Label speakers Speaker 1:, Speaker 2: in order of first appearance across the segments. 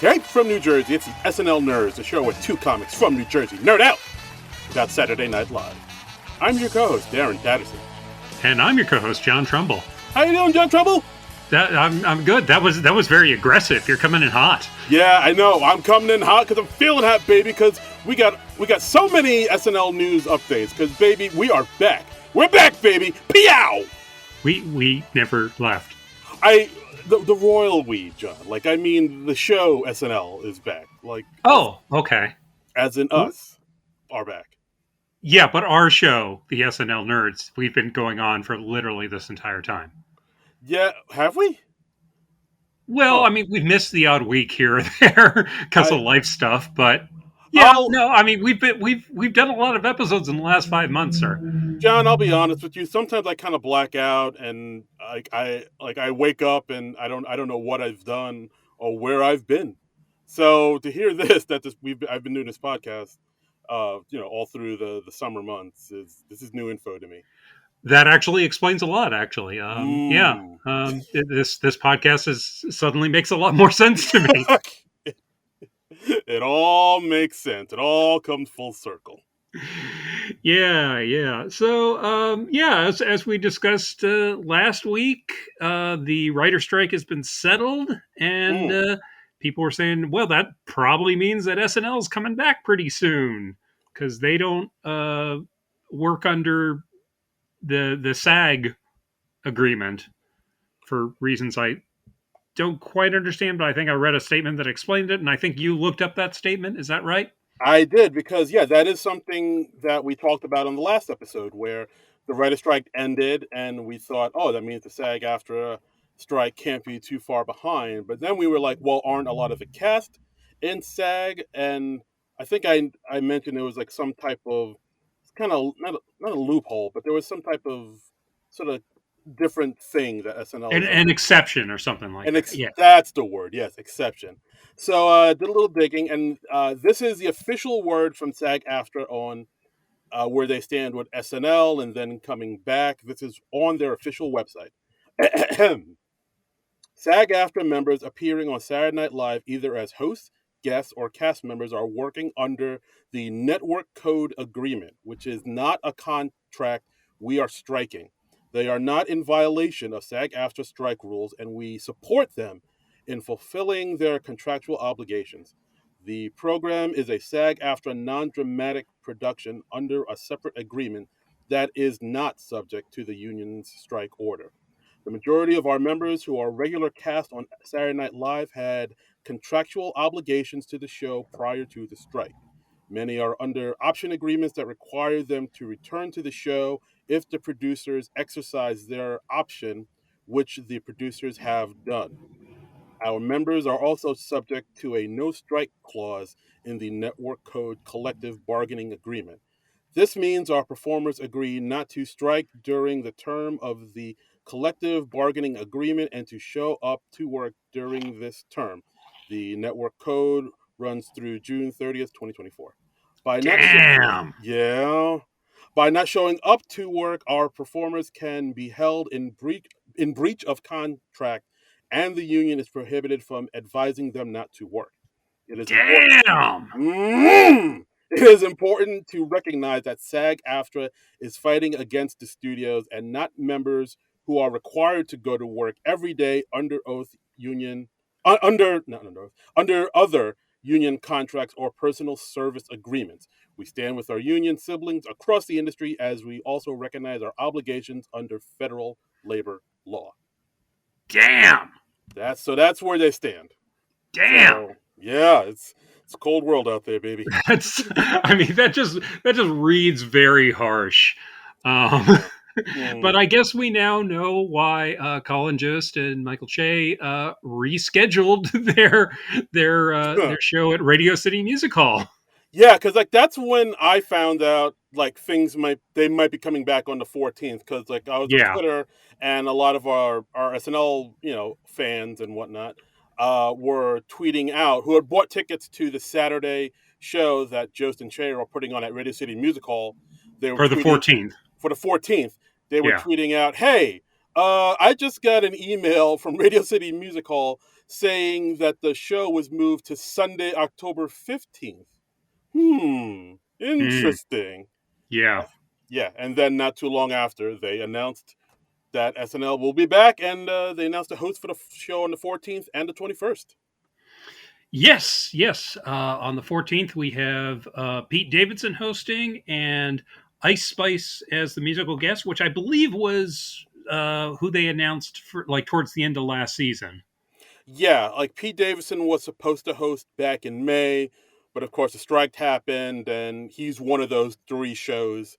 Speaker 1: Straight from New Jersey, it's the SNL Nerds, the show with two comics from New Jersey nerd out about Saturday Night Live. I'm your co-host, Darren Patterson.
Speaker 2: And I'm your co-host, John Trumbull.
Speaker 1: How you doing, John Trumbull?
Speaker 2: I'm good. That was very aggressive. You're coming in hot.
Speaker 1: Yeah, I know. I'm coming in hot because I'm feeling hot, baby, because we got so many SNL news updates, because, baby, we are back. We're back, baby. Peow!
Speaker 2: We never left.
Speaker 1: The royal we, John. Like, I mean, the show SNL is back. Like,
Speaker 2: oh, okay.
Speaker 1: As in us are back.
Speaker 2: Yeah, but our show, the SNL Nerds, we've been going on for literally this entire time.
Speaker 1: Yeah, have we?
Speaker 2: Well, I mean, we've missed the odd week here or there because of life stuff, but yeah, no, I mean, we've done a lot of episodes in the last 5 months, sir.
Speaker 1: John, I'll be honest with you. Sometimes I kind of black out, and I wake up and I don't know what I've done or where I've been. So to hear this, I've been doing this podcast, all through the summer months, this is new info to me.
Speaker 2: That actually explains a lot, actually. This podcast suddenly makes a lot more sense to me.
Speaker 1: It all makes sense. It all comes full circle.
Speaker 2: Yeah. So, as we discussed last week, the writer strike has been settled, and people were saying, well, that probably means that SNL is coming back pretty soon because they don't work under the SAG agreement for reasons I don't quite understand, but I think I read a statement that explained it, and I think you looked up that statement. Is that right?
Speaker 1: I did, because, that is something that we talked about on the last episode, where the writer strike ended, and we thought, oh, that means the SAG-AFTRA strike can't be too far behind. But then we were like, well, aren't a lot of the cast in SAG? And I think I mentioned there was like some type of kind of not a loophole, but there was some type of sort of different thing that SNL
Speaker 2: an exception or something like that. Yeah,
Speaker 1: that's the word. Yes, exception. So did a little digging, and this is the official word from SAG-AFTRA on where they stand with SNL, and then coming back. This is on their official website. SAG-AFTRA members appearing on Saturday Night Live either as hosts, guests, or cast members are working under the Network Code Agreement, which is not a contract we are striking. They are not in violation of SAG-AFTRA strike rules, and we support them in fulfilling their contractual obligations. The program is a SAG-AFTRA non-dramatic production under a separate agreement that is not subject to the union's strike order. The majority of our members who are regular cast on Saturday Night Live had contractual obligations to the show prior to the strike. Many are under option agreements that require them to return to the show if the producers exercise their option, which the producers have done. Our members are also subject to a no-strike clause in the Network Code Collective Bargaining Agreement. This means our performers agree not to strike during the term of the collective bargaining agreement and to show up to work during this term. The Network Code runs through June 30th, 2024. By not showing up to work, our performers can be held in breach of contract, and the union is prohibited from advising them not to work. It is important to recognize that SAG-AFTRA is fighting against the studios and not members who are required to go to work every day under other union contracts or personal service agreements. We stand with our union siblings across the industry as we also recognize our obligations under federal labor law.
Speaker 2: Damn.
Speaker 1: That's where they stand.
Speaker 2: Damn.
Speaker 1: So, yeah, it's a cold world out there, baby.
Speaker 2: That just reads very harsh. But I guess we now know why Colin Jost and Michael Che rescheduled their show at Radio City Music Hall.
Speaker 1: Yeah, because that's when I found out things might be coming back on the 14th, because I was on Twitter, and a lot of our SNL fans and whatnot were tweeting out, who had bought tickets to the Saturday show that Jost and Che are putting on at Radio City Music Hall. They were
Speaker 2: For the 14th.
Speaker 1: For the 14th, they were tweeting out, "Hey, I just got an email from Radio City Music Hall saying that the show was moved to Sunday, October 15th.
Speaker 2: Mm,
Speaker 1: Interesting.
Speaker 2: yeah.
Speaker 1: Yeah, and then not too long after, they announced that SNL will be back, and they announced a host for the show on the 14th and the 21st.
Speaker 2: Yes, yes. On the 14th, we have Pete Davidson hosting and Ice Spice as the musical guest, which I believe was who they announced for like towards the end of last season.
Speaker 1: Yeah, like Pete Davidson was supposed to host back in May, but of course the strike happened, and he's one of those three shows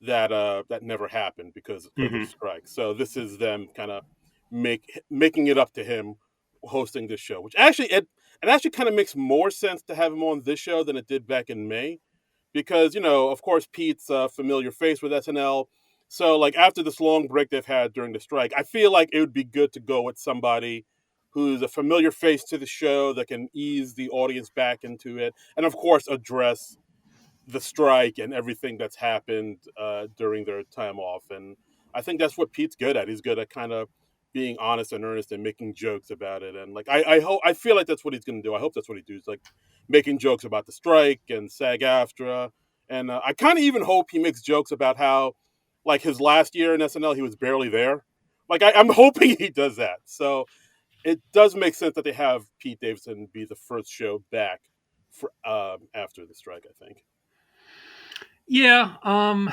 Speaker 1: that never happened because of the
Speaker 2: Hmm.
Speaker 1: strike. So this is them kind of making it up to him hosting this show, which it actually kind of makes more sense to have him on this show than it did back in May, because of course Pete's a familiar face with SNL. So like after this long break they've had during the strike, I feel like it would be good to go with somebody who's a familiar face to the show that can ease the audience back into it, and of course address the strike and everything that's happened during their time off. And I think that's what Pete's good at. He's good at kind of being honest and earnest and making jokes about it. And like I feel like that's what he's going to do. I hope that's what he does, like making jokes about the strike and SAG-AFTRA. And I kind of even hope he makes jokes about how, like his last year in SNL, he was barely there. Like I'm hoping he does that. So it does make sense that they have Pete Davidson be the first show back for after the strike, I think.
Speaker 2: Yeah, I'm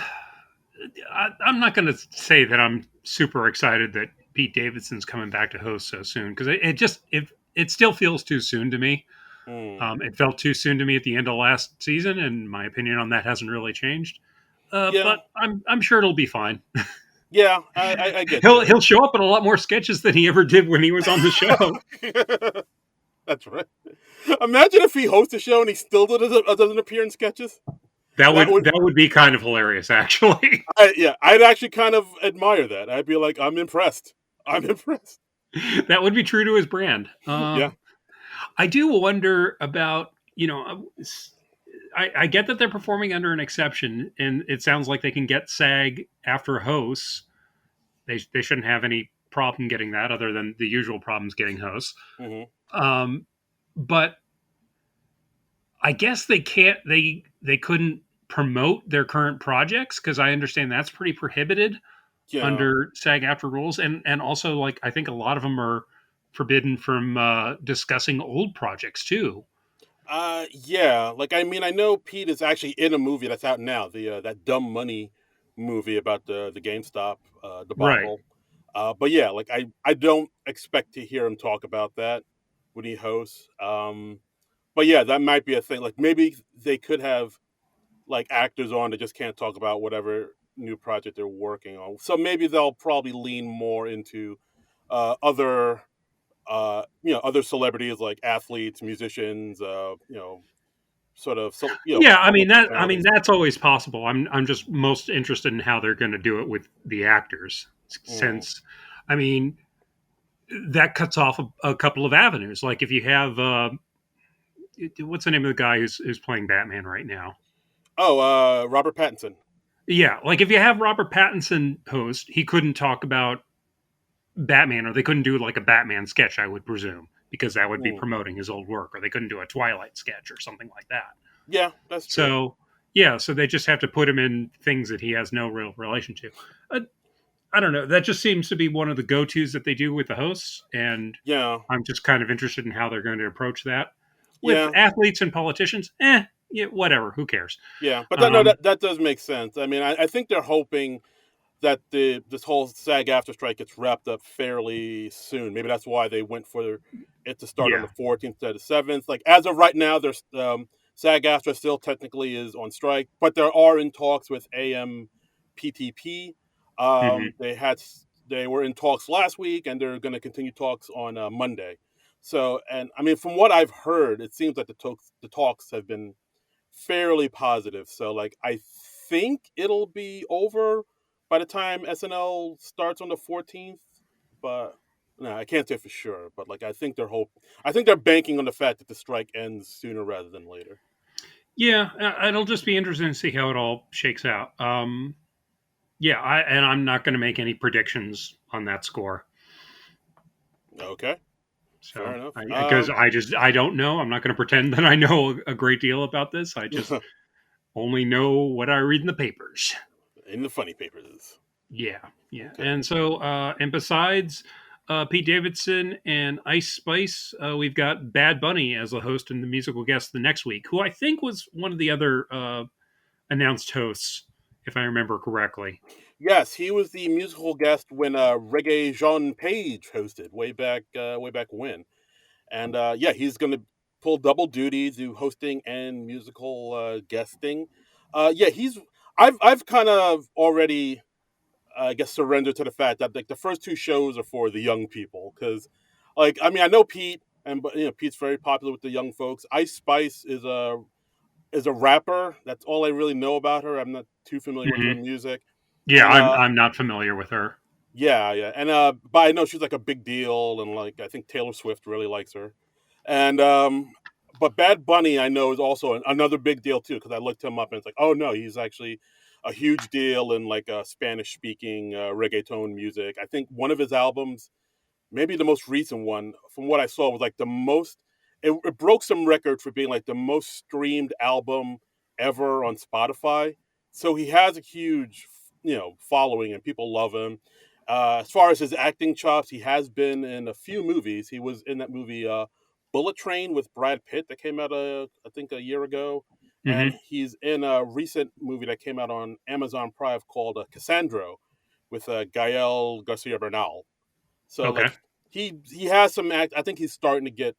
Speaker 2: not going to say that I'm super excited that Pete Davidson's coming back to host so soon because it still feels too soon to me.
Speaker 1: Mm.
Speaker 2: It felt too soon to me at the end of last season, and my opinion on that hasn't really changed.
Speaker 1: Yeah,
Speaker 2: But I'm sure it'll be fine.
Speaker 1: yeah, I get
Speaker 2: he'll
Speaker 1: you.
Speaker 2: he'll show up in a lot more sketches than he ever did when he was on the show.
Speaker 1: That's right. Imagine if he hosts a show and he still doesn't appear in sketches. That would,
Speaker 2: That would be kind of hilarious, actually.
Speaker 1: yeah, I'd actually kind of admire that. I'd be like, I'm impressed. I'm impressed.
Speaker 2: That would be true to his brand.
Speaker 1: Yeah.
Speaker 2: I do wonder about I get that they're performing under an exception, and it sounds like they can get SAG after hosts. They shouldn't have any problem getting that, other than the usual problems getting hosts.
Speaker 1: Hmm.
Speaker 2: Um, but I guess they can't. They couldn't promote their current projects because I understand that's pretty prohibited
Speaker 1: Yeah.
Speaker 2: under SAG after rules, and also like I think a lot of them are forbidden from discussing old projects too.
Speaker 1: Yeah. Like, I mean, I know Pete is actually in a movie that's out now. The that Dumb Money movie about the GameStop
Speaker 2: Right.
Speaker 1: debacle. But yeah, like I don't expect to hear him talk about that when he hosts. But yeah, that might be a thing. Like maybe they could have like actors on that just can't talk about whatever new project they're working on. So maybe they'll probably lean more into other other celebrities like athletes, musicians, sort of
Speaker 2: Yeah,
Speaker 1: public
Speaker 2: I mean
Speaker 1: personalities.
Speaker 2: that's always possible. I'm just most interested in how they're going to do it with the actors,
Speaker 1: Mm.
Speaker 2: since I mean that cuts off a couple of avenues. Like if you have what's the name of the guy who's playing Batman right now?
Speaker 1: Oh, Robert Pattinson.
Speaker 2: Yeah, like if you have Robert Pattinson host, he couldn't talk about Batman, or they couldn't do like a Batman sketch, I would presume, because that would be
Speaker 1: Mm.
Speaker 2: promoting his old work, or they couldn't do a Twilight sketch or something like that.
Speaker 1: Yeah, that's true.
Speaker 2: So yeah, so they just have to put him in things that he has no real relation to. Uh, I don't know. That just seems to be one of the go tos that they do with the hosts, and
Speaker 1: Yeah,
Speaker 2: I'm just kind of interested in how they're going to approach that. With
Speaker 1: yeah,
Speaker 2: athletes and politicians, yeah, whatever. Who cares?
Speaker 1: yeah. But that no,
Speaker 2: Um,
Speaker 1: that does make sense. I mean, I think they're hoping that this whole SAG after strike gets wrapped up fairly soon. Maybe that's why they went for it to start on
Speaker 2: yeah.
Speaker 1: the 14th instead of 7th. Like as of right now, there's SAG after still technically is on strike, but there are in talks with AMPTP.
Speaker 2: Hmm.
Speaker 1: They were in talks last week, and they're going to continue talks on Monday. So, and I mean, from what I've heard, it seems like the talks have been fairly positive. So like I think it'll be over by the time SNL starts on the 14th, but no, I can't say for sure. But like I think they're banking on the fact that the strike ends sooner rather than later.
Speaker 2: Yeah, it'll just be interesting to see how it all shakes out. Yeah, and I'm not going to make any predictions on that score.
Speaker 1: Okay, fair
Speaker 2: So,
Speaker 1: enough.
Speaker 2: because I don't know. I'm not going to pretend that I know a great deal about this. I just only know what I read in the papers.
Speaker 1: In the funny papers.
Speaker 2: Yeah, yeah.
Speaker 1: Okay.
Speaker 2: And so, and besides Pete Davidson and Ice Spice, we've got Bad Bunny as a host and the musical guest the next week, who I think was one of the other announced hosts, if I remember correctly.
Speaker 1: Yes, he was the musical guest when Reggae Jean Page hosted way back when, and yeah, he's going to pull double duty, do hosting and musical guesting. Yeah, I've kind of already, I guess, surrendered to the fact that like the first two shows are for the young people because, like, I mean, I know Pete, and but Pete's very popular with the young folks. Ice Spice is a rapper. That's all I really know about her. I'm not too familiar with her
Speaker 2: Hmm.
Speaker 1: music.
Speaker 2: Yeah,
Speaker 1: And
Speaker 2: I'm not familiar with her.
Speaker 1: yeah, yeah. And but I know she's like a big deal and like I think Taylor Swift really likes her. And but Bad Bunny I know is also another big deal too because I looked him up and it's like, "Oh no, he's actually a huge deal in like Spanish speaking reggaeton music." I think one of his albums, maybe the most recent one from what I saw was like the most it broke some record for being like the most streamed album ever on Spotify. So he has a huge following and people love him. As far as his acting chops, he has been in a few movies. He was in that movie Bullet Train with Brad Pitt that came out I think a year ago, and
Speaker 2: Hmm.
Speaker 1: he's in a recent movie that came out on Amazon Prime called Cassandra with Gael Garcia Bernal. So like
Speaker 2: Okay.
Speaker 1: he has some act. I think he's starting to get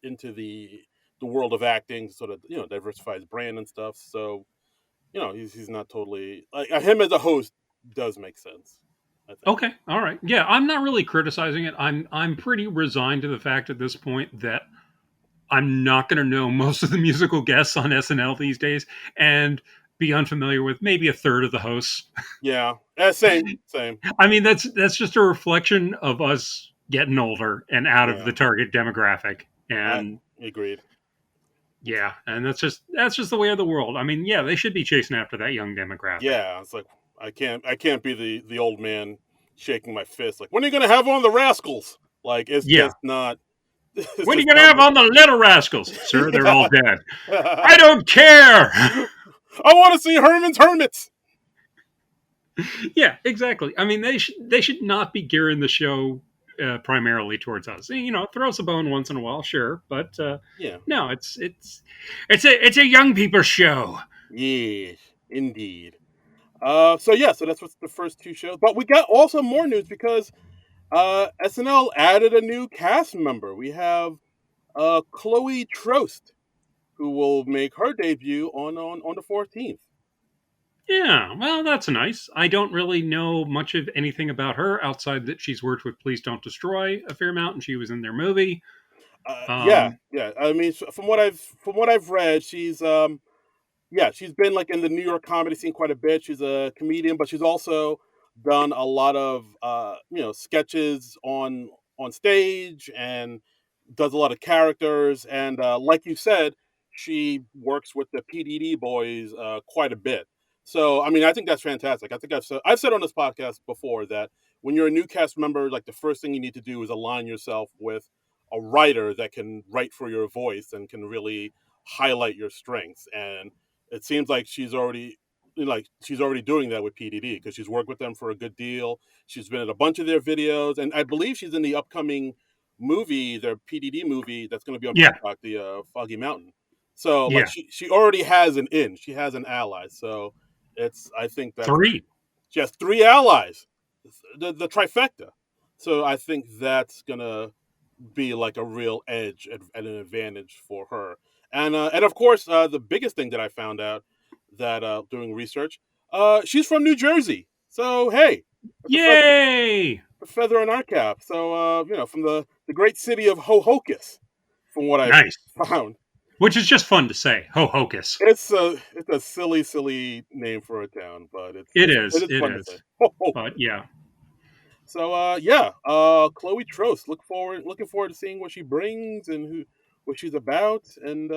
Speaker 1: into the world of acting, sort of diversify his brand and stuff. So he's not totally like him as a host does make sense. I think.
Speaker 2: Okay. All right. Yeah, I'm not really criticizing it. I'm pretty resigned to the fact at this point that I'm not going to know most of the musical guests on SNL these days and be unfamiliar with maybe a third of the hosts.
Speaker 1: Yeah, same, same.
Speaker 2: I mean, that's just a reflection of us getting older and out of
Speaker 1: Yeah,
Speaker 2: the target demographic.
Speaker 1: I
Speaker 2: And
Speaker 1: agreed.
Speaker 2: yeah, and that's just the way of the world. I mean, yeah, they should be chasing after that young demographic.
Speaker 1: Yeah, it's like I can't be the old man shaking my fist like when are you gonna have on the Rascals? Like it's
Speaker 2: Yeah.
Speaker 1: just not it's
Speaker 2: What are you
Speaker 1: just
Speaker 2: going to
Speaker 1: not.
Speaker 2: have on the little rascals? Sir, they're all dead. I
Speaker 1: Yeah.
Speaker 2: don't care.
Speaker 1: I want to see Herman's Hermits.
Speaker 2: Yeah, exactly. I mean, they should not be gearing the show primarily towards us. You know, throw us a bone once in a while, sure, but
Speaker 1: Yeah.
Speaker 2: no, it's a young people's show.
Speaker 1: Yes, indeed. So yeah, so that's what's the first two shows. But we got also more news because SNL added a new cast member. We have Chloe Trost, who will make her debut on the 14th.
Speaker 2: Yeah, well, that's nice. I don't really know much of anything about her outside that she's worked with Please Don't Destroy a fair amount, and she was in their movie.
Speaker 1: Yeah,
Speaker 2: Um,
Speaker 1: yeah. I mean, from what I've read, she's yeah, she's been like in the New York comedy scene quite a bit. She's a comedian, but she's also done a lot of sketches on stage and does a lot of characters. And like you said, she works with the PDD boys quite a bit. So I mean, I think that's fantastic. I think I've said on this podcast before that when you're a new cast member, like the first thing you need to do is align yourself with a writer that can write for your voice and can really highlight your strengths. And it seems like she's already doing that with PDD because she's worked with them for a good deal. She's been in a bunch of their videos, and I believe she's in the upcoming movie, their PDD movie that's going to be on
Speaker 2: yeah,
Speaker 1: Peacock, the Foggy Mountain. So like
Speaker 2: yeah,
Speaker 1: she already has an in, she has an ally. So it's I think that's
Speaker 2: three.
Speaker 1: she has three allies, the trifecta. So I think that's gonna be like a real edge and an advantage for her. And of course, the biggest thing that I found out that doing research, she's from New Jersey. So hey, that's
Speaker 2: Yay!
Speaker 1: a feather in our cap. So from the great city of Hohokus, from what I've
Speaker 2: Nice.
Speaker 1: found.
Speaker 2: Which is just fun to say. Ho hocus.
Speaker 1: It's a silly name for a town, but
Speaker 2: It
Speaker 1: it
Speaker 2: is.
Speaker 1: is
Speaker 2: It
Speaker 1: fun to
Speaker 2: is.
Speaker 1: say. Ho, ho.
Speaker 2: But yeah.
Speaker 1: So yeah, Chloe Trost. Looking forward to seeing what she brings and what she's about. And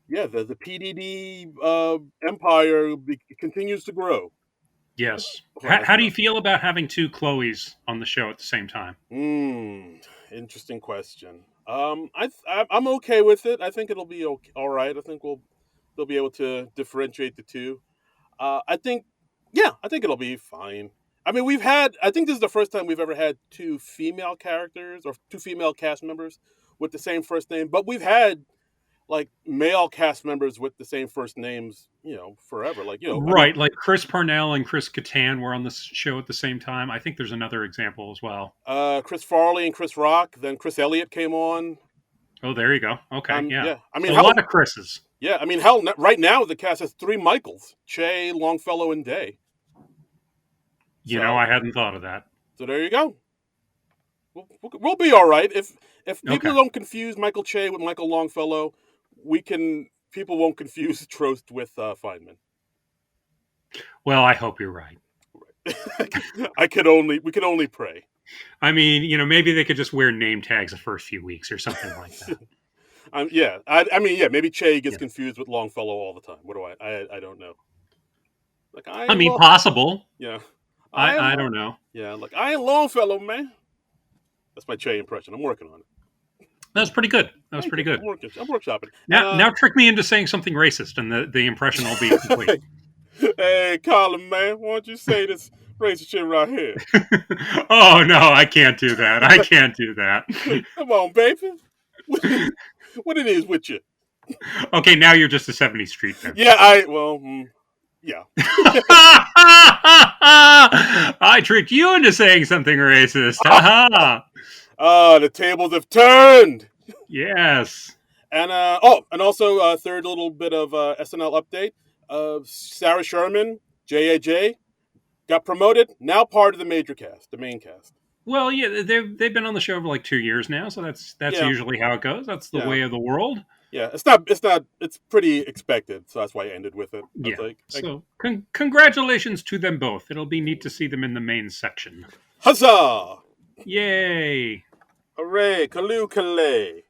Speaker 1: yeah, the PDD empire continues to grow.
Speaker 2: Yes.
Speaker 1: for
Speaker 2: How do you
Speaker 1: SNL.
Speaker 2: feel about having two Chloes on the show at the same time?
Speaker 1: Interesting question. I'm okay with it. I think it'll be okay, all right. I think they'll be able to differentiate the two. I think, yeah, I think it'll be fine. I mean, I think this is the first time we've ever had two female characters or two female cast members with the same first name, but we've had like male cast members with the same first names, forever. Like, I mean,
Speaker 2: Right, like Chris Parnell and Chris Kattan were on the show at the same time. I think there's another example as well.
Speaker 1: Chris Farley and Chris Rock, then Chris Elliott came on.
Speaker 2: Oh, there you go. Okay, yeah.
Speaker 1: Yeah, I
Speaker 2: So
Speaker 1: mean,
Speaker 2: a lot of Chris's.
Speaker 1: yeah, I mean, hell, right now the cast has three Michaels: Che, Longfellow, and Day.
Speaker 2: I
Speaker 1: So,
Speaker 2: hadn't thought of that.
Speaker 1: so there you go. We'll be all right. If people
Speaker 2: Okay.
Speaker 1: don't confuse Michael Che with Michael Longfellow, we can. People won't confuse Trost with Feynman.
Speaker 2: Well, I hope you're right.
Speaker 1: We can only pray.
Speaker 2: I mean, maybe they could just wear name tags the first few weeks or something like that.
Speaker 1: Yeah. I mean, yeah. Maybe Che gets
Speaker 2: Yeah.
Speaker 1: confused with Longfellow all the time. What do I don't know. Like
Speaker 2: I mean, possible.
Speaker 1: Yeah.
Speaker 2: I don't know.
Speaker 1: Yeah. Like I ain't Longfellow, man. That's my Che impression. I'm working on it.
Speaker 2: That was pretty good. That was
Speaker 1: Thank
Speaker 2: pretty
Speaker 1: you.
Speaker 2: good.
Speaker 1: I'm workshopping.
Speaker 2: Now trick me into saying something racist, and the impression will be complete.
Speaker 1: Hey, Colin, man, why don't you say this racist shit right here?
Speaker 2: Oh no, I can't do that. I can't do that.
Speaker 1: Come on, baby. What it is with you?
Speaker 2: Okay, now you're just a 70s street fan.
Speaker 1: Yeah, yeah.
Speaker 2: I tricked you into saying something racist. Haha.
Speaker 1: The tables have turned.
Speaker 2: Yes.
Speaker 1: And and also third little bit of SNL update. Sarah Sherman, JAJ, got promoted. Now part of the major cast, the main cast.
Speaker 2: Well, yeah, they've been on the show for like 2 years now, so that's
Speaker 1: Yeah.
Speaker 2: usually how it goes. That's the
Speaker 1: Yeah.
Speaker 2: way of the world.
Speaker 1: Yeah, it's pretty expected, so that's why I ended with it.
Speaker 2: Yeah. So congratulations to them both. It'll be neat to see them in the main section.
Speaker 1: Huzzah!
Speaker 2: Yay!
Speaker 1: Hooray! Kalu Kalay!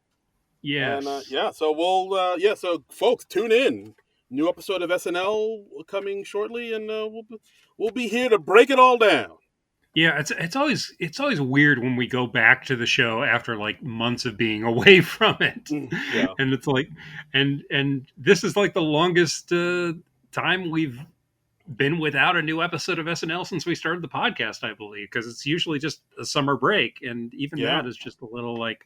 Speaker 2: Yes.
Speaker 1: And so folks, tune in. New episode of SNL coming shortly, and we'll be here to break it all down.
Speaker 2: Yeah, it's always weird when we go back to the show after like months of being away from it.
Speaker 1: Yeah.
Speaker 2: And it's like and this is like the longest time we've been without a new episode of SNL since we started the podcast, I believe, because it's usually just a summer break, and even that is just a little like,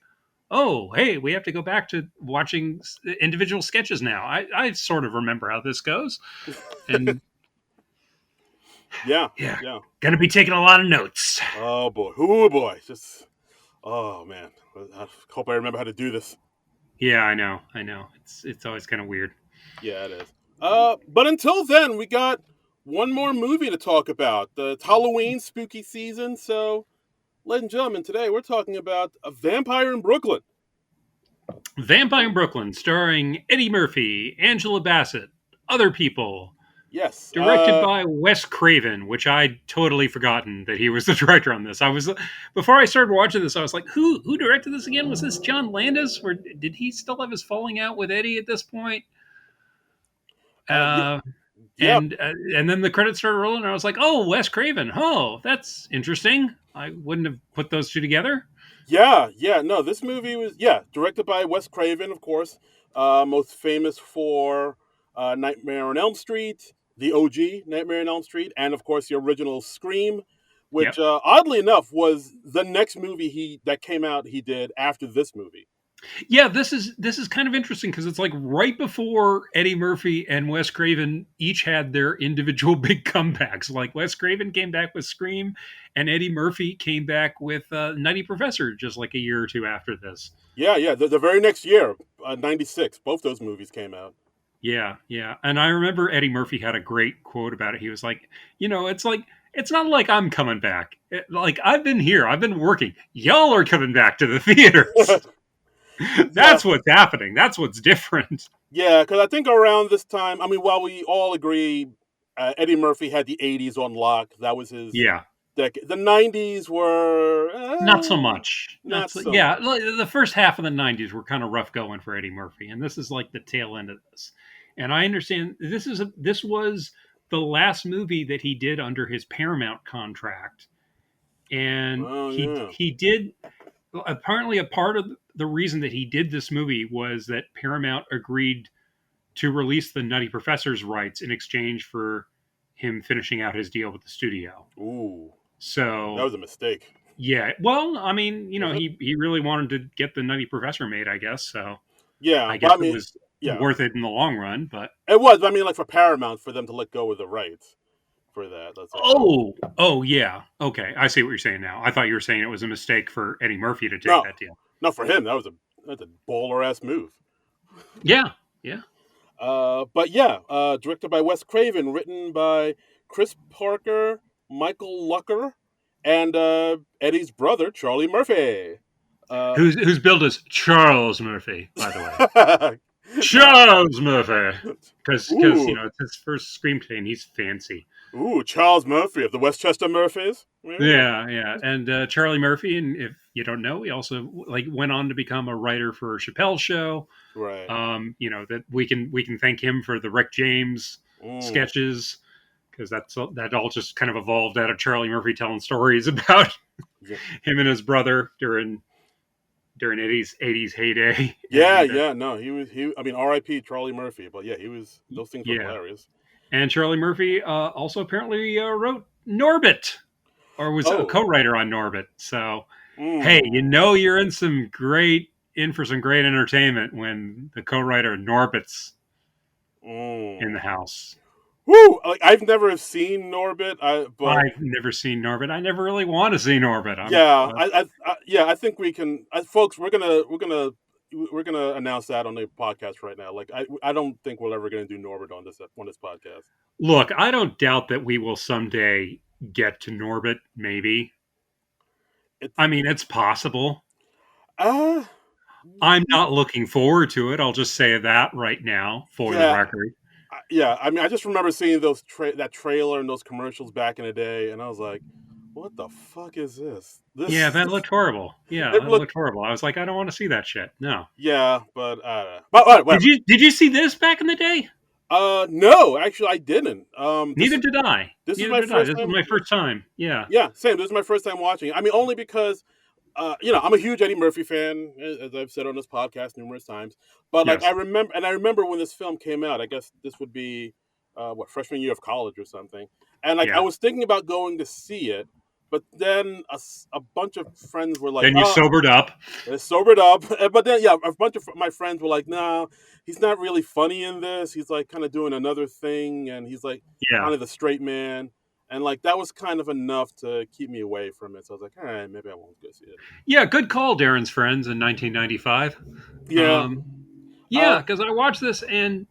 Speaker 2: oh, hey, we have to go back to watching individual sketches now. I sort of remember how this goes, and
Speaker 1: yeah.
Speaker 2: Gonna be taking a lot of notes.
Speaker 1: Oh boy, oh man, I hope I remember how to do this.
Speaker 2: Yeah, I know. It's always kind of weird.
Speaker 1: Yeah, it is. But until then, we got one more movie to talk about. It's Halloween spooky season, so ladies and gentlemen, today we're talking about A Vampire in Brooklyn.
Speaker 2: Vampire in Brooklyn, starring Eddie Murphy, Angela Bassett, other people.
Speaker 1: Yes.
Speaker 2: Directed by Wes Craven, which I'd totally forgotten that he was the director on this. Before I started watching this, I was like, who directed this again? Was this John Landis? Or did he still have his falling out with Eddie at this point?
Speaker 1: Yeah.
Speaker 2: And then the credits started rolling, and I was like, oh, Wes Craven. Oh, that's interesting. I wouldn't have put those two together.
Speaker 1: Yeah. No, this movie was, directed by Wes Craven, of course. Most famous for Nightmare on Elm Street, the OG Nightmare on Elm Street, and of course the original Scream, which oddly enough was the next movie that came out he did after this movie.
Speaker 2: Yeah, this is kind of interesting because it's like right before Eddie Murphy and Wes Craven each had their individual big comebacks. Like Wes Craven came back with Scream, and Eddie Murphy came back with Nutty Professor just like a year or two after this.
Speaker 1: Yeah. The very next year, 96, both those movies came out.
Speaker 2: Yeah. And I remember Eddie Murphy had a great quote about it. He was like, it's not like I'm coming back. Like I've been here. I've been working. Y'all are coming back to the theaters. That's what's happening. That's what's different.
Speaker 1: Yeah, because I think around this time, I mean, while we all agree Eddie Murphy had the 80s on lock, that was his decade. The 90s were...
Speaker 2: not so much.
Speaker 1: Not so
Speaker 2: much. The first half of the 90s were kind of rough going for Eddie Murphy, and this is like the tail end of this. And I understand this was the last movie that he did under his Paramount contract, and
Speaker 1: Oh
Speaker 2: he
Speaker 1: yeah.
Speaker 2: he did apparently a part of the reason that he did this movie was that Paramount agreed to release the Nutty Professor's rights in exchange for him finishing out his deal with the studio.
Speaker 1: Ooh, that
Speaker 2: So
Speaker 1: was a mistake.
Speaker 2: yeah, well, I mean,
Speaker 1: Was it?
Speaker 2: he really wanted to get the Nutty Professor made, I guess. So
Speaker 1: Yeah,
Speaker 2: I
Speaker 1: but
Speaker 2: guess
Speaker 1: I
Speaker 2: it
Speaker 1: mean,
Speaker 2: was
Speaker 1: yeah,
Speaker 2: worth it in the long run. But
Speaker 1: it was. I mean, like for Paramount, for them to let go of the rights for that, that's like, oh
Speaker 2: oh yeah, okay, I see what you're saying now. I thought you were saying it was a mistake for Eddie Murphy to take
Speaker 1: no,
Speaker 2: that deal.
Speaker 1: not for him. That's a baller ass move.
Speaker 2: Yeah, yeah.
Speaker 1: But yeah, directed by Wes Craven, written by Chris Parker, Michael Lucker, and Eddie's brother Charlie Murphy. Uh,
Speaker 2: Who's billed as Charles Murphy, by the way.
Speaker 1: uh,
Speaker 2: Charles Murphy, because
Speaker 1: ooh,
Speaker 2: it's his first screenplay and he's fancy.
Speaker 1: ooh, Charles Murphy of the Westchester Murphys. Yeah.
Speaker 2: Yeah, yeah, and Charlie Murphy, and if you don't know, he also like went on to become a writer for Chappelle's Show.
Speaker 1: Right.
Speaker 2: That we can thank him for the Rick James
Speaker 1: Mm.
Speaker 2: sketches because that all just kind of evolved out of Charlie Murphy telling stories about
Speaker 1: Yeah.
Speaker 2: him and his brother during '80s heyday,
Speaker 1: Yeah,
Speaker 2: and
Speaker 1: yeah, no, he. I mean, R.I.P. Charlie Murphy, but yeah, he was. Those things were
Speaker 2: yeah,
Speaker 1: hilarious.
Speaker 2: and Charlie Murphy also apparently wrote Norbit or was a
Speaker 1: Oh,
Speaker 2: co-writer on Norbit. So hey,
Speaker 1: mm,
Speaker 2: you're in for some great entertainment when the co-writer Norbit's in the
Speaker 1: mm.
Speaker 2: house.
Speaker 1: Woo! Like I've never seen Norbit, but
Speaker 2: I've never seen Norbit. I never really want to see Norbit.
Speaker 1: yeah, yeah, I think we can, folks. We're gonna announce that on the podcast right now. Like I don't think we're ever gonna do Norbit on this podcast.
Speaker 2: Look. I don't doubt that we will someday get to Norbit. Maybe.
Speaker 1: It's
Speaker 2: I mean, it's possible.
Speaker 1: uh
Speaker 2: I'm not looking forward to it. I'll just say that right now for the
Speaker 1: yeah,
Speaker 2: record.
Speaker 1: yeah. I mean, I just remember seeing that trailer and those commercials back in the day, and I was like, "What the fuck is this?"
Speaker 2: Yeah,
Speaker 1: This
Speaker 2: that looked horrible. Yeah,
Speaker 1: it
Speaker 2: that
Speaker 1: looked
Speaker 2: looked horrible. I was like, I don't want to see that shit. No.
Speaker 1: yeah, but but all right,
Speaker 2: Did
Speaker 1: whatever.
Speaker 2: you see this back in the day?
Speaker 1: No, actually, I didn't.
Speaker 2: Neither did I.
Speaker 1: This is
Speaker 2: Neither
Speaker 1: my
Speaker 2: did I.
Speaker 1: first
Speaker 2: This was
Speaker 1: time.
Speaker 2: my first time. Yeah.
Speaker 1: Yeah, same. This is my first time watching it. I mean, only because I'm a huge Eddie Murphy fan, as I've said on this podcast numerous times. But like,
Speaker 2: Yes.
Speaker 1: I remember when this film came out. I guess this would be what, freshman year of college or something. And like, I
Speaker 2: Yeah.
Speaker 1: was thinking about going to see it, but then a bunch of friends were like,
Speaker 2: Then you
Speaker 1: "Oh,
Speaker 2: sobered up.
Speaker 1: sobered up." But then, yeah, a bunch of my friends were like, "No, he's not really funny in this. He's like kind of doing another thing, and he's like
Speaker 2: Yeah.
Speaker 1: kind of the straight man." And like that was kind of enough to keep me away from it. So I was like, "All right, maybe I won't go see it."
Speaker 2: Yeah. Good call, Darren's Friends in 1995.
Speaker 1: Yeah,
Speaker 2: Um,
Speaker 1: uh,
Speaker 2: yeah, because I watched this and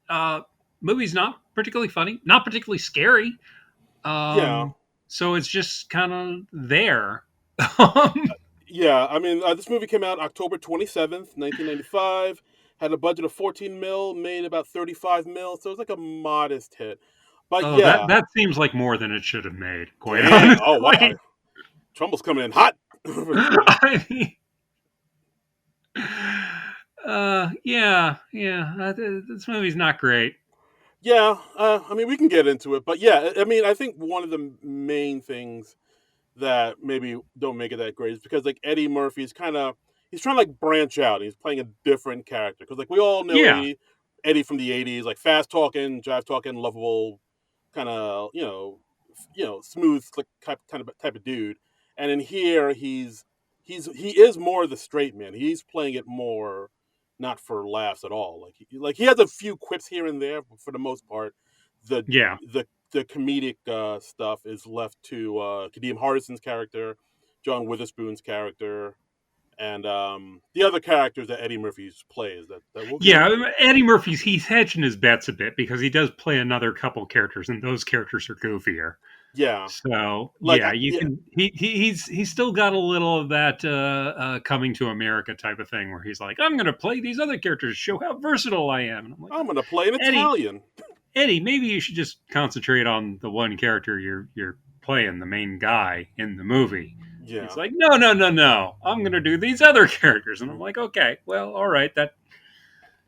Speaker 2: uh, movie's not particularly funny, not particularly scary.
Speaker 1: yeah,
Speaker 2: So it's just kind of there. um,
Speaker 1: yeah. I mean, this movie came out October 27th, 1995. Had a budget of 14 mil, made about 35 mil, so it was like a modest hit. But
Speaker 2: oh, that
Speaker 1: yeah,
Speaker 2: that seems like more than it should have made. Quite
Speaker 1: damn. Oh wow,
Speaker 2: honestly.
Speaker 1: Trumbull's coming in hot.
Speaker 2: I mean, yeah, yeah. This movie's not great.
Speaker 1: Yeah, I mean, we can get into it, but yeah, I mean, I think one of the main things that maybe don't make it that great is because like Eddie Murphy's he's trying to like branch out. He's playing a different character because like we all know
Speaker 2: Yeah,
Speaker 1: Eddie from the '80s, like fast talking, jive talking, lovable, kind of smooth, like type of dude. And in here, he is more the straight man. He's playing it more not for laughs at all. Like he has a few quips here and there, but for the most part, the
Speaker 2: yeah.
Speaker 1: the comedic stuff is left to Kadeem Hardison's character, John Witherspoon's character, and the other characters that Eddie Murphy plays that we'll get
Speaker 2: Yeah,
Speaker 1: into.
Speaker 2: Eddie Murphy's he's hedging his bets a bit because he does play another couple characters, and those characters are goofier.
Speaker 1: Yeah,
Speaker 2: So
Speaker 1: like
Speaker 2: yeah, you
Speaker 1: yeah,
Speaker 2: can he's still got a little of that coming to America type of thing where he's like, I'm going to play these other characters, show how versatile I am. And I'm like,
Speaker 1: I'm gonna play an
Speaker 2: Eddie,
Speaker 1: Italian.
Speaker 2: Maybe you should just concentrate on the one character you're playing, the main guy in the movie. He's
Speaker 1: Yeah,
Speaker 2: like, no, I'm going to do these other characters, and I'm like, okay, well, all right, that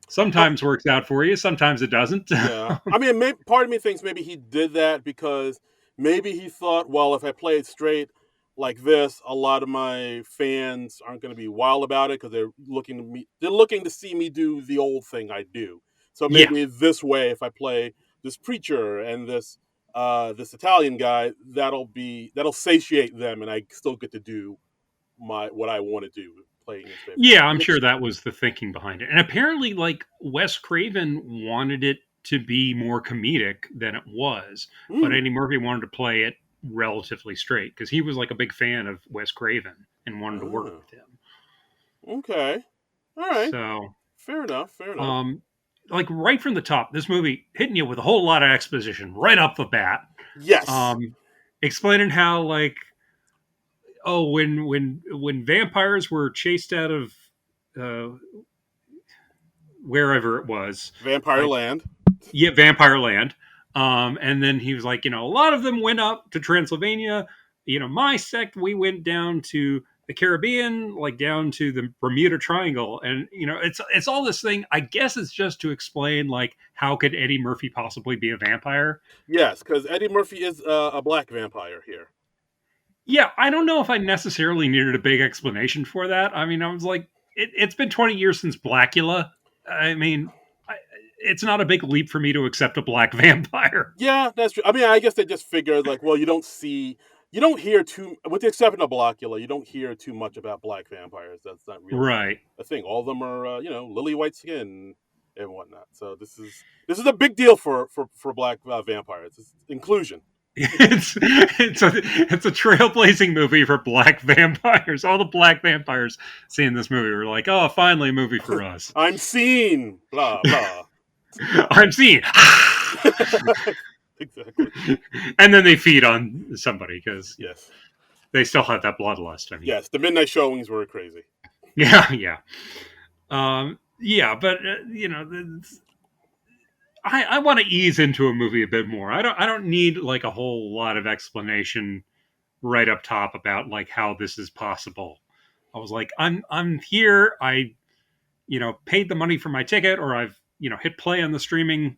Speaker 2: Sometimes works out for you, sometimes it doesn't.
Speaker 1: Yeah, I mean, part of me thinks maybe he did that because maybe he thought, well, if I play it straight like this, a lot of my fans aren't going to be wild about it because they're looking to see me do the old thing I do. So
Speaker 2: Yeah.
Speaker 1: maybe this way, if I play this preacher and this Italian guy, that'll satiate them, and I still get to do what I want to do, playing his favorite
Speaker 2: Yeah,
Speaker 1: character.
Speaker 2: I'm sure
Speaker 1: Which,
Speaker 2: that was the thinking behind it. And apparently, like, Wes Craven wanted it to be more comedic than it was, but
Speaker 1: hmm,
Speaker 2: Eddie Murphy wanted to play it relatively straight because he was like a big fan of Wes Craven and wanted to work
Speaker 1: ah,
Speaker 2: with him.
Speaker 1: okay, all right,
Speaker 2: So,
Speaker 1: fair enough, fair enough.
Speaker 2: um, like right from the top, this movie hitting you with a whole lot of exposition right off the bat,
Speaker 1: Yes.
Speaker 2: um, explaining how like when vampires were chased out of uh, wherever it was,
Speaker 1: Vampire
Speaker 2: like
Speaker 1: Land.
Speaker 2: yeah, Vampire Land. And then he was like, a lot of them went up to Transylvania. My sect, we went down to the Caribbean, like down to the Bermuda Triangle, and it's all this thing. I guess it's just to explain like how could Eddie Murphy possibly be a vampire?
Speaker 1: Yes, because Eddie Murphy is a black vampire here.
Speaker 2: Yeah, I don't know if I necessarily needed a big explanation for that. I mean, I was like, it's been 20 years since Blackula. I mean, it's not a big leap for me to accept a black vampire.
Speaker 1: Yeah, that's true. I mean, I guess they just figured like, well, you don't hear too, with the exception of Blackula, you don't hear too much about black vampires. That's not really
Speaker 2: Right.
Speaker 1: a thing. All of them are, lily white skin and whatnot. So this is a big deal for black vampires. It's inclusion.
Speaker 2: It's a trailblazing movie for black vampires. All the black vampires seeing this movie were like, "Oh, finally a movie for us."
Speaker 1: I'm seen. Blah blah.
Speaker 2: I'm seeing,
Speaker 1: Exactly.
Speaker 2: and then they feed on somebody because
Speaker 1: Yes.
Speaker 2: they still have that bloodlust. I mean,
Speaker 1: Yes. The midnight showings were crazy.
Speaker 2: yeah, yeah, yeah. But I want to ease into a movie a bit more. I don't need like a whole lot of explanation right up top about like how this is possible. I was like, I'm here. I paid the money for my ticket, or I've hit play on the streaming.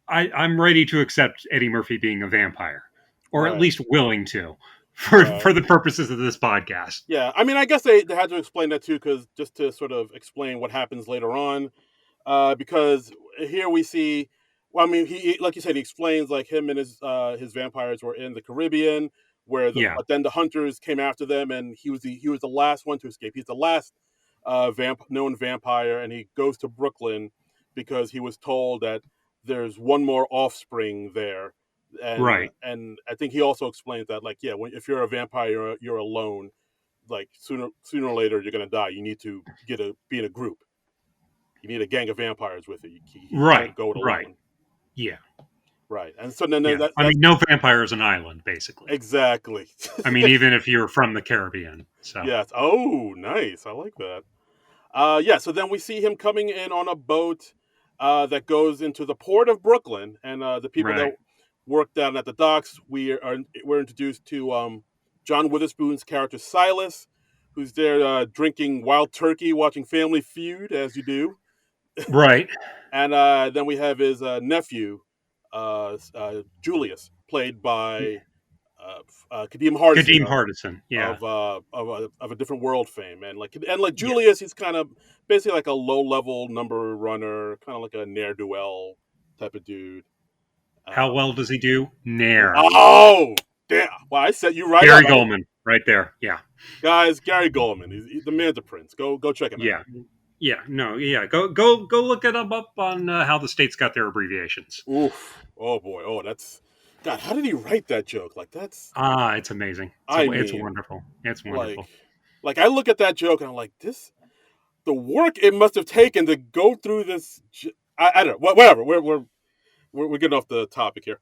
Speaker 2: I'm ready to accept Eddie Murphy being a vampire, or at
Speaker 1: Right.
Speaker 2: least willing to, for
Speaker 1: Right.
Speaker 2: the purposes of this podcast.
Speaker 1: Yeah, I mean, I guess they had to explain that too, because just to sort of explain what happens later on, because here we see, well, I mean, like you said, he explains like him and his vampires were in the Caribbean,
Speaker 2: Yeah,
Speaker 1: but then the hunters came after them, and he was the last one to escape. He's the last known vampire, and he goes to Brooklyn because he was told that there's one more offspring there,
Speaker 2: right,
Speaker 1: and I think he also explains that like, yeah, if you're a vampire, you're alone. Like sooner or later you're gonna die. You need to be in a group. You need a gang of vampires with you. You
Speaker 2: right,
Speaker 1: can't go it
Speaker 2: right.
Speaker 1: alone.
Speaker 2: Yeah,
Speaker 1: Right. And so then
Speaker 2: yeah. I
Speaker 1: that's
Speaker 2: mean, no vampire is an island, basically.
Speaker 1: exactly.
Speaker 2: I mean, even if you're from the Caribbean. So
Speaker 1: Yes. Oh, nice. I like that. Yeah. So then we see him coming in on a boat that goes into the port of Brooklyn, and the people that
Speaker 2: right,
Speaker 1: work down at the docks. We're introduced to John Witherspoon's character Silas, who's there drinking wild turkey, watching Family Feud, as you do.
Speaker 2: right.
Speaker 1: And then we have his nephew, Julius, played by Kadeem Hardison
Speaker 2: Kadeem Hardison. Yeah,
Speaker 1: of a different world fame, and like
Speaker 2: yeah.
Speaker 1: Julius, he's kind of basically like a low level number runner, kind of like a ne'er do well type of dude.
Speaker 2: How
Speaker 1: Um,
Speaker 2: well does he do? Nair.
Speaker 1: oh, damn! Well, I set you right up,
Speaker 2: Gary Goldman, right there. Yeah,
Speaker 1: guys. Gary Goldman, the man's a prince. Go check him out.
Speaker 2: yeah, yeah. No, yeah. Go look it up on how the states got their abbreviations.
Speaker 1: Oof! Oh boy! Oh, that's God. How did he write that joke? Like that's
Speaker 2: Ah, it's amazing.
Speaker 1: I
Speaker 2: It's
Speaker 1: mean,
Speaker 2: wonderful. It's
Speaker 1: like,
Speaker 2: wonderful.
Speaker 1: like I look at that joke and I'm like, the work it must have taken to go through this. I don't know. Whatever. We're getting off the topic here.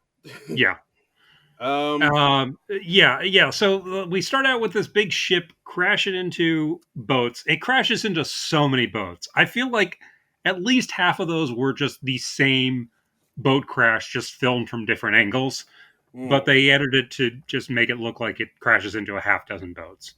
Speaker 2: Yeah.
Speaker 1: Um.
Speaker 2: Yeah, yeah. So we start out with this big ship crashing into boats. It crashes into so many boats. I feel like at least half of those were just the same boat crash, just filmed from different angles. But
Speaker 1: hmm.
Speaker 2: they edited it to just make it look like it crashes into a half dozen boats.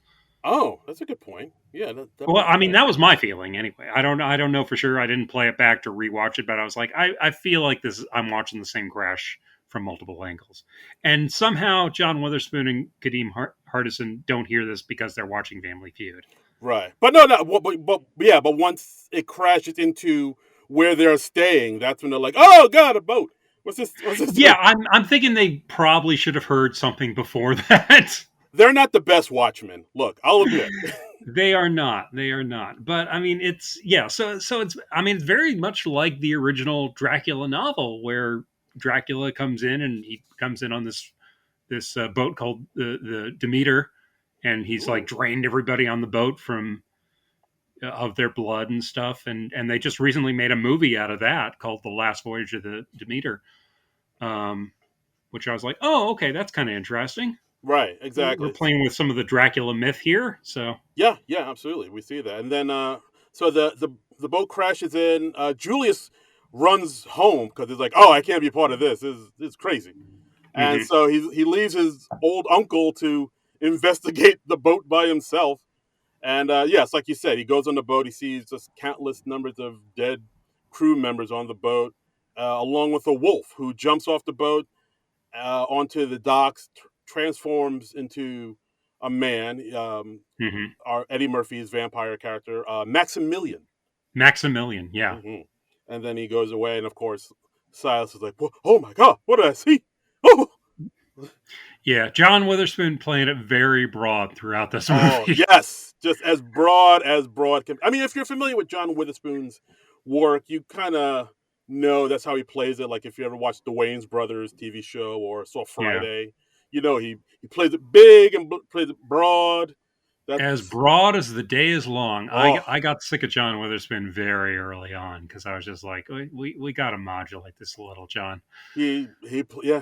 Speaker 1: Oh, that's a good point. Yeah, that
Speaker 2: Well,
Speaker 1: makes
Speaker 2: I mean,
Speaker 1: sense.
Speaker 2: that was my feeling anyway. I don't know for sure. I didn't play it back to rewatch it, but I was like, I feel like this. I'm watching the same crash from multiple angles, and somehow John Witherspoon and Kadeem Hardison don't hear this because they're watching Family Feud.
Speaker 1: Right. But no, no. But yeah. But once it crashes into where they're staying, that's when they're like, "Oh God, a boat! What's this? What's this
Speaker 2: Yeah,
Speaker 1: doing?"
Speaker 2: I'm thinking they probably should have heard something before that.
Speaker 1: They're not the best watchmen. Look, I'll admit.
Speaker 2: They are not. They are not. But I mean, it's yeah. So it's. I mean, it's very much like the original Dracula novel, where Dracula comes in and he comes in on this boat called the Demeter, and he's like
Speaker 1: Ooh,
Speaker 2: drained everybody on the boat from of their blood and stuff. And they just recently made a movie out of that called The Last Voyage of the Demeter, um, which I was like, oh, okay, that's kind of interesting.
Speaker 1: right.
Speaker 2: We're
Speaker 1: Exactly.
Speaker 2: playing with some of the Dracula myth here, so.
Speaker 1: Yeah. Yeah. Absolutely. We see that, and then so the boat crashes in. Julius runs home because he's like, "Oh, I can't be part of this. This is crazy." And
Speaker 2: Mhm.
Speaker 1: so he leaves his old uncle to investigate the boat by himself. And yes, like you said, he goes on the boat. He sees just countless numbers of dead crew members on the boat, along with a wolf who jumps off the boat onto the docks, transforms into a man.
Speaker 2: Mhm.
Speaker 1: Our Eddie Murphy's vampire character, Maximilian.
Speaker 2: Maximilian, yeah.
Speaker 1: Hmm. And then he goes away, and of course, Silas is like, "Oh my God, what did I see? Oh,
Speaker 2: Yeah, John Witherspoon playing it very broad throughout this
Speaker 1: oh,
Speaker 2: movie.
Speaker 1: yes, just as broad can. I mean, if you're familiar with John Witherspoon's work, you kind of know that's how he plays it. Like if you ever watched the Wayne's Brothers TV show or saw
Speaker 2: Yeah.
Speaker 1: Friday, you know he plays it big and plays it broad.
Speaker 2: As
Speaker 1: That's
Speaker 2: broad as the day is long.
Speaker 1: oh
Speaker 2: I got sick of John Witherspoon very early on because I was just like, we got to modulate this a little, John.
Speaker 1: yeah,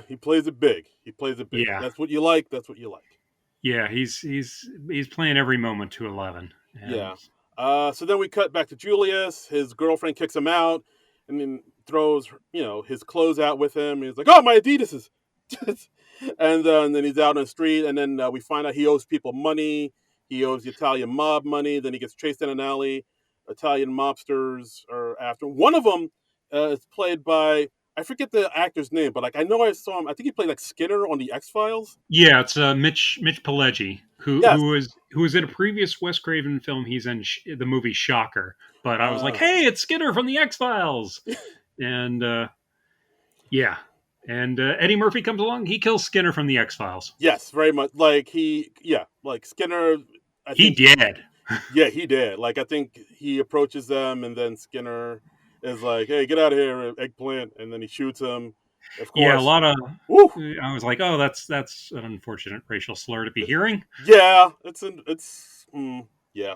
Speaker 1: he plays it big. He plays it big.
Speaker 2: Yeah.
Speaker 1: That's what you like. That's what you like.
Speaker 2: Yeah, he's playing every moment to 11. And
Speaker 1: Yeah. So then we cut back to Julius. His girlfriend kicks him out, and then throws his clothes out with him. He's like, "Oh, my Adidas's," and then he's out on the street, and then we find out he owes people money. He owes the Italian mob money. Then he gets chased in an alley. Italian mobsters are after him. One of them is played by, I forget the actor's name, but like I know I saw him. I think he played like Skinner on the X Files.
Speaker 2: yeah, it's Mitch Pileggi
Speaker 1: Yes.
Speaker 2: who was in a previous Wes Craven film. He's in the movie Shocker. But I was like,
Speaker 1: Uh,
Speaker 2: hey, it's Skinner from the X Files, and yeah, and Eddie Murphy comes along. He kills Skinner from the X Files.
Speaker 1: Yes, very much. Like yeah, like Skinner. I
Speaker 2: He
Speaker 1: think,
Speaker 2: did.
Speaker 1: yeah, he did. Like I think he approaches them, and then Skinner is like, "Hey, get out of here, eggplant!" And then he shoots him. Of
Speaker 2: Yeah, a
Speaker 1: course,
Speaker 2: lot of.
Speaker 1: woo,
Speaker 2: I was like, oh, that's an unfortunate racial slur to be hearing.
Speaker 1: yeah, yeah.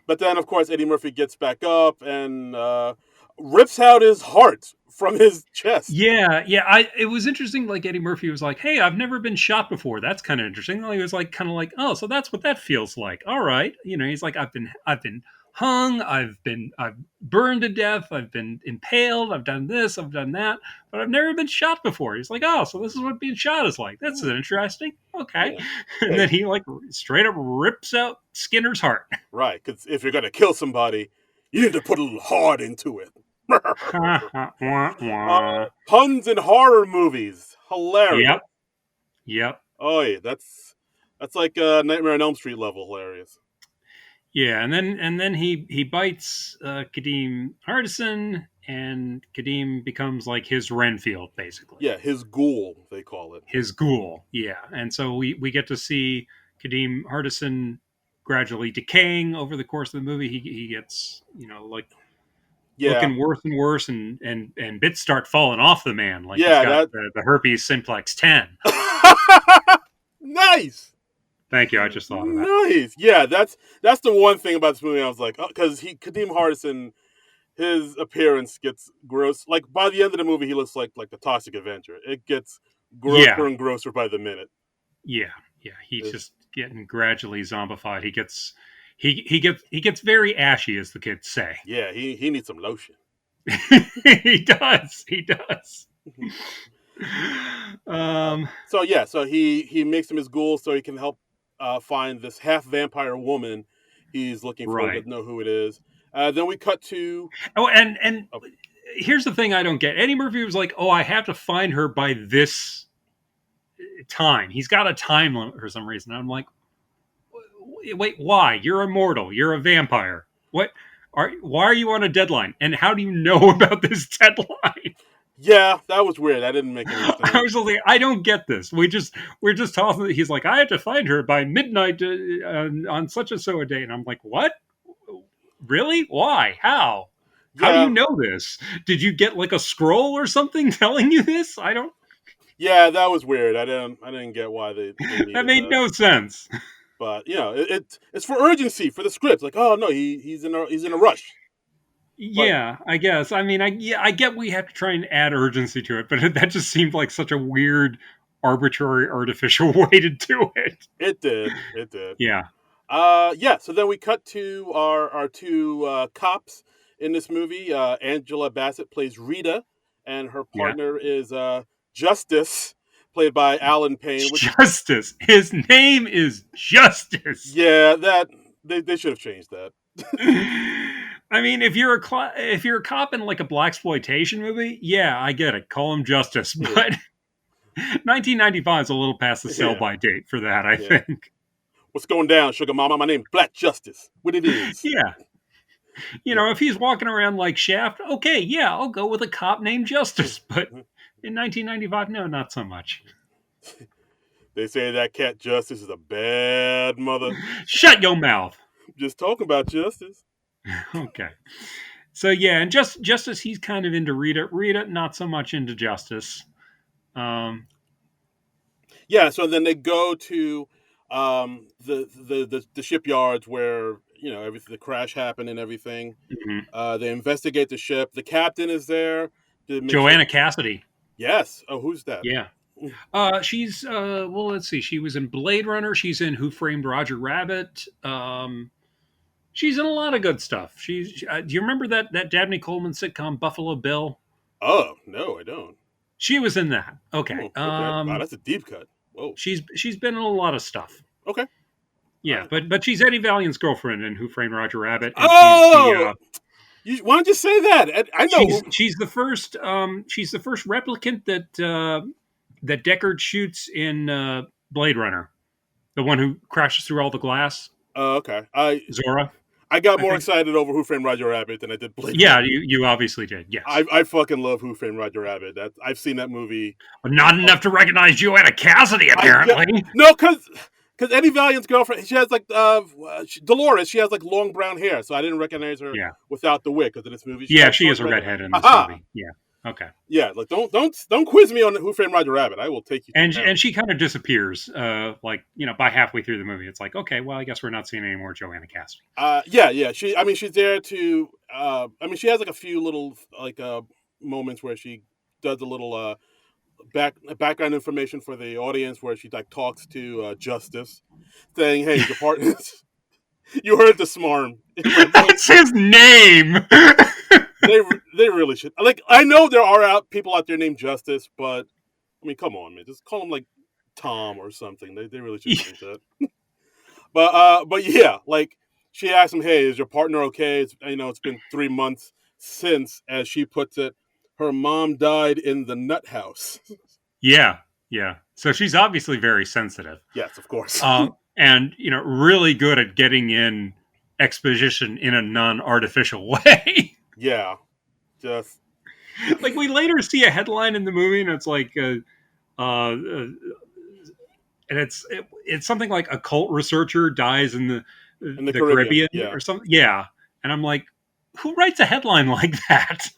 Speaker 1: But then, of course, Eddie Murphy gets back up and rips out his heart from his chest.
Speaker 2: Yeah, yeah. It was interesting. Like Eddie Murphy was like, "Hey, I've never been shot before. That's kind of interesting." He was like, kind of like, "Oh, so that's what that feels like." All right, he's like, I've been hung, I've burned to death, I've been impaled, I've done this, I've done that, but I've never been shot before. He's like, "Oh, so this is what being shot is like. That's
Speaker 1: Hmm,
Speaker 2: interesting." Okay,
Speaker 1: yeah,
Speaker 2: and
Speaker 1: yeah,
Speaker 2: then he like straight up rips out Skinner's heart.
Speaker 1: right. Because if you're gonna kill somebody, you need to put a little heart into it.
Speaker 2: Wah, wah.
Speaker 1: Puns in horror movies, hilarious.
Speaker 2: Yep, yep.
Speaker 1: Oh yeah, that's like Nightmare on Elm Street level hilarious.
Speaker 2: Yeah, and then he bites Kadeem Hardison, and Kadeem becomes like his Renfield, basically
Speaker 1: Yeah, his ghoul they call it.
Speaker 2: his ghoul. Yeah, and so we get to see Kadeem Hardison gradually decaying over the course of the movie. He gets like
Speaker 1: Yeah,
Speaker 2: looking worse and worse, and bits start falling off the man, like he's
Speaker 1: yeah,
Speaker 2: got
Speaker 1: that
Speaker 2: the herpes simplex 10.
Speaker 1: nice,
Speaker 2: Thank you. I just thought of that.
Speaker 1: nice. Yeah, that's the one thing about this movie. I was like, because Kadeem Hardison, his appearance gets gross. Like by the end of the movie, he looks like the Toxic Avenger. It gets
Speaker 2: Yeah,
Speaker 1: grosser and grosser by the minute.
Speaker 2: yeah, yeah. He's
Speaker 1: It's,
Speaker 2: just getting gradually zombified. He gets very ashy, as the kids say.
Speaker 1: yeah, he needs some lotion.
Speaker 2: He does. He does. Um.
Speaker 1: So yeah, so he makes him his ghoul so he can help. find this half vampire woman he's looking for. He
Speaker 2: Right.
Speaker 1: doesn't know who it is. Then we cut to.
Speaker 2: Oh, and
Speaker 1: Oh,
Speaker 2: here's the thing I don't get. Eddie Murphy was like, "Oh, I have to find her by this time." He's got a time limit for some reason. I'm like, "Wait, why? You're immortal. You're a vampire. What? Why are you on a deadline? And how do you know about this deadline?"
Speaker 1: yeah, that was weird. That didn't make any
Speaker 2: I
Speaker 1: sense.
Speaker 2: was like, I don't get this. We're just talking. He's like, I have to find her by midnight on such and so a day, and I'm like, what? Really? Why? How? How do you
Speaker 1: Yeah,
Speaker 2: know this? Did you get like a scroll or something telling you this? I don't.
Speaker 1: yeah, that was weird. I didn't get why they
Speaker 2: That
Speaker 1: needed
Speaker 2: made
Speaker 1: that.
Speaker 2: no sense.
Speaker 1: But it's for urgency for the script. Like, oh no, he's in a rush. But
Speaker 2: Yeah, I guess. I mean, I get we have to try and add urgency to it, but that just seemed like such a weird, arbitrary, artificial way to do it.
Speaker 1: it did. It did.
Speaker 2: Yeah,
Speaker 1: Yeah. So then we cut to our two cops in this movie. Angela Bassett plays Rita, and her
Speaker 2: yeah.
Speaker 1: partner is Justice, played by Alan Payne. Which,
Speaker 2: Justice. His name is Justice.
Speaker 1: yeah, that they should have changed that.
Speaker 2: I mean, if you're a cop in like a blaxploitation movie, yeah, I get it. Call him Justice,
Speaker 1: Yeah,
Speaker 2: but 1995 is a little past the sell
Speaker 1: yeah,
Speaker 2: by date for that. I
Speaker 1: yeah.
Speaker 2: think.
Speaker 1: What's going down, Sugar Mama? My name's Black Justice. What it is?
Speaker 2: Yeah,
Speaker 1: Yeah.
Speaker 2: if he's walking around like Shaft, okay, yeah, I'll go with a cop named Justice. But in 1995, no, not so much.
Speaker 1: They say that cat Justice is a bad mother.
Speaker 2: Shut your mouth.
Speaker 1: Just talking about Justice.
Speaker 2: Okay. So yeah, and just as he's kind of into Rita, not so much into Justice. Um,
Speaker 1: Yeah, so then they go to the shipyards where everything, the crash happened and everything.
Speaker 2: mhm.
Speaker 1: They investigate the ship. The captain is there to make sure.
Speaker 2: Joanna Cassidy.
Speaker 1: Yes. Oh, who's that?
Speaker 2: Yeah. She's well, let's see. She was in Blade Runner. She's in Who Framed Roger Rabbit. She's in a lot of good stuff. Do you remember that Dabney Coleman sitcom Buffalo Bill?
Speaker 1: Oh no, I don't.
Speaker 2: She was in that. Okay.
Speaker 1: Oh, okay. Wow, that's a deep cut. Whoa.
Speaker 2: She's been in a lot of stuff.
Speaker 1: Okay. All
Speaker 2: Yeah,
Speaker 1: right.
Speaker 2: but she's Eddie Valiant's girlfriend in Who Framed Roger Rabbit, and
Speaker 1: Oh, why don't you say that? I know who.
Speaker 2: she's the first replicant that Deckard shoots in Blade Runner, the one who crashes through all the glass.
Speaker 1: Oh, okay. I
Speaker 2: Zora,
Speaker 1: I got
Speaker 2: I
Speaker 1: more
Speaker 2: think.
Speaker 1: excited over Who Framed Roger Rabbit than I did Blade
Speaker 2: Yeah,
Speaker 1: Runner.
Speaker 2: you obviously did. Yes,
Speaker 1: I fucking love Who Framed Roger Rabbit. I've seen that movie.
Speaker 2: but not
Speaker 1: Oh,
Speaker 2: enough to recognize Joanna Cassidy. Apparently,
Speaker 1: no, because Eddie Valiant's girlfriend, she has like Dolores. She has like long brown hair, so I didn't recognize her
Speaker 2: yeah,
Speaker 1: without the wig. Because in this movie, she
Speaker 2: yeah,
Speaker 1: has
Speaker 2: she
Speaker 1: short
Speaker 2: is a
Speaker 1: red hair.
Speaker 2: redhead in this
Speaker 1: Aha!
Speaker 2: movie. Yeah, okay,
Speaker 1: Yeah, like don't quiz me on Who Framed Roger Rabbit. I will take you to town.
Speaker 2: and she kind of disappears. Like by halfway through the movie, it's like, okay, well, I guess we're not seeing any more Joanna Cassidy.
Speaker 1: Yeah. She's there to. She has like a few little like moments where she does a little background information for the audience, where she like talks to Justice, saying, "Hey, your partners." You heard the smarm.
Speaker 2: That's his name.
Speaker 1: They they really should. Like, I know there are people out there named Justice, but I mean, come on, man, just call him like Tom or something. They really should change that. But yeah, like she asked him, "Hey, is your partner okay?" It's been 3 months since, as she puts it, her mom died in the nut house.
Speaker 2: Yeah, yeah. So she's obviously very sensitive,
Speaker 1: Yes, of course.
Speaker 2: and really good at getting in exposition in a non-artificial way.
Speaker 1: Yeah, just
Speaker 2: Like we later see a headline in the movie, and it's like, and it's something like a cult researcher dies in
Speaker 1: in the
Speaker 2: the
Speaker 1: Caribbean.
Speaker 2: Caribbean
Speaker 1: Yeah,
Speaker 2: or something. Yeah, and I'm like, who writes a headline like that?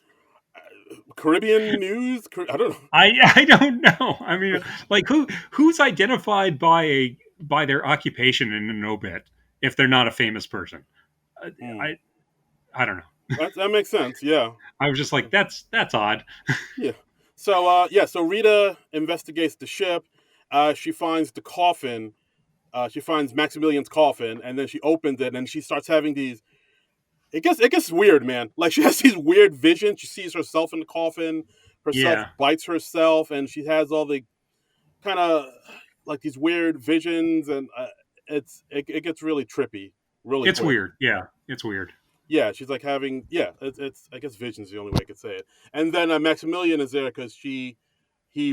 Speaker 1: Caribbean news. I don't know.
Speaker 2: I don't know. I mean, like who's identified by their occupation in an obit if they're not a famous person?
Speaker 1: Hmm.
Speaker 2: I don't know.
Speaker 1: That makes sense. Yeah.
Speaker 2: I was just like, that's odd.
Speaker 1: Yeah. So so Rita investigates the ship. She finds the coffin. She finds Maximilian's coffin, and then she opens it, and she starts having these. It gets weird, man. Like, she has these weird visions. She sees herself in the coffin. Herself
Speaker 2: Yeah,
Speaker 1: bites herself, and she has all the kind of like these weird visions, and it gets really trippy really
Speaker 2: It's
Speaker 1: quick.
Speaker 2: weird. Yeah, it's weird.
Speaker 1: Yeah, she's like having it's I guess visions the only way I could say it. And then Maximilian is there because he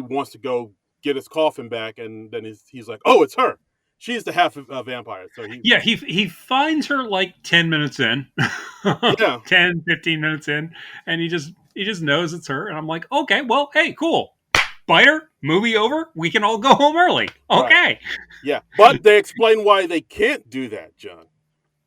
Speaker 1: wants to go get his coffin back, and then he's like, oh, it's her. She's the half vampire, so he
Speaker 2: Yeah, he finds her like 10 minutes in.
Speaker 1: yeah
Speaker 2: 10, 15 minutes in, and he just knows it's her, and I'm like, okay, well, hey, cool. Biter, movie over. We can all go home early.
Speaker 1: right
Speaker 2: Okay.
Speaker 1: yeah. But they explain why they can't do that, John.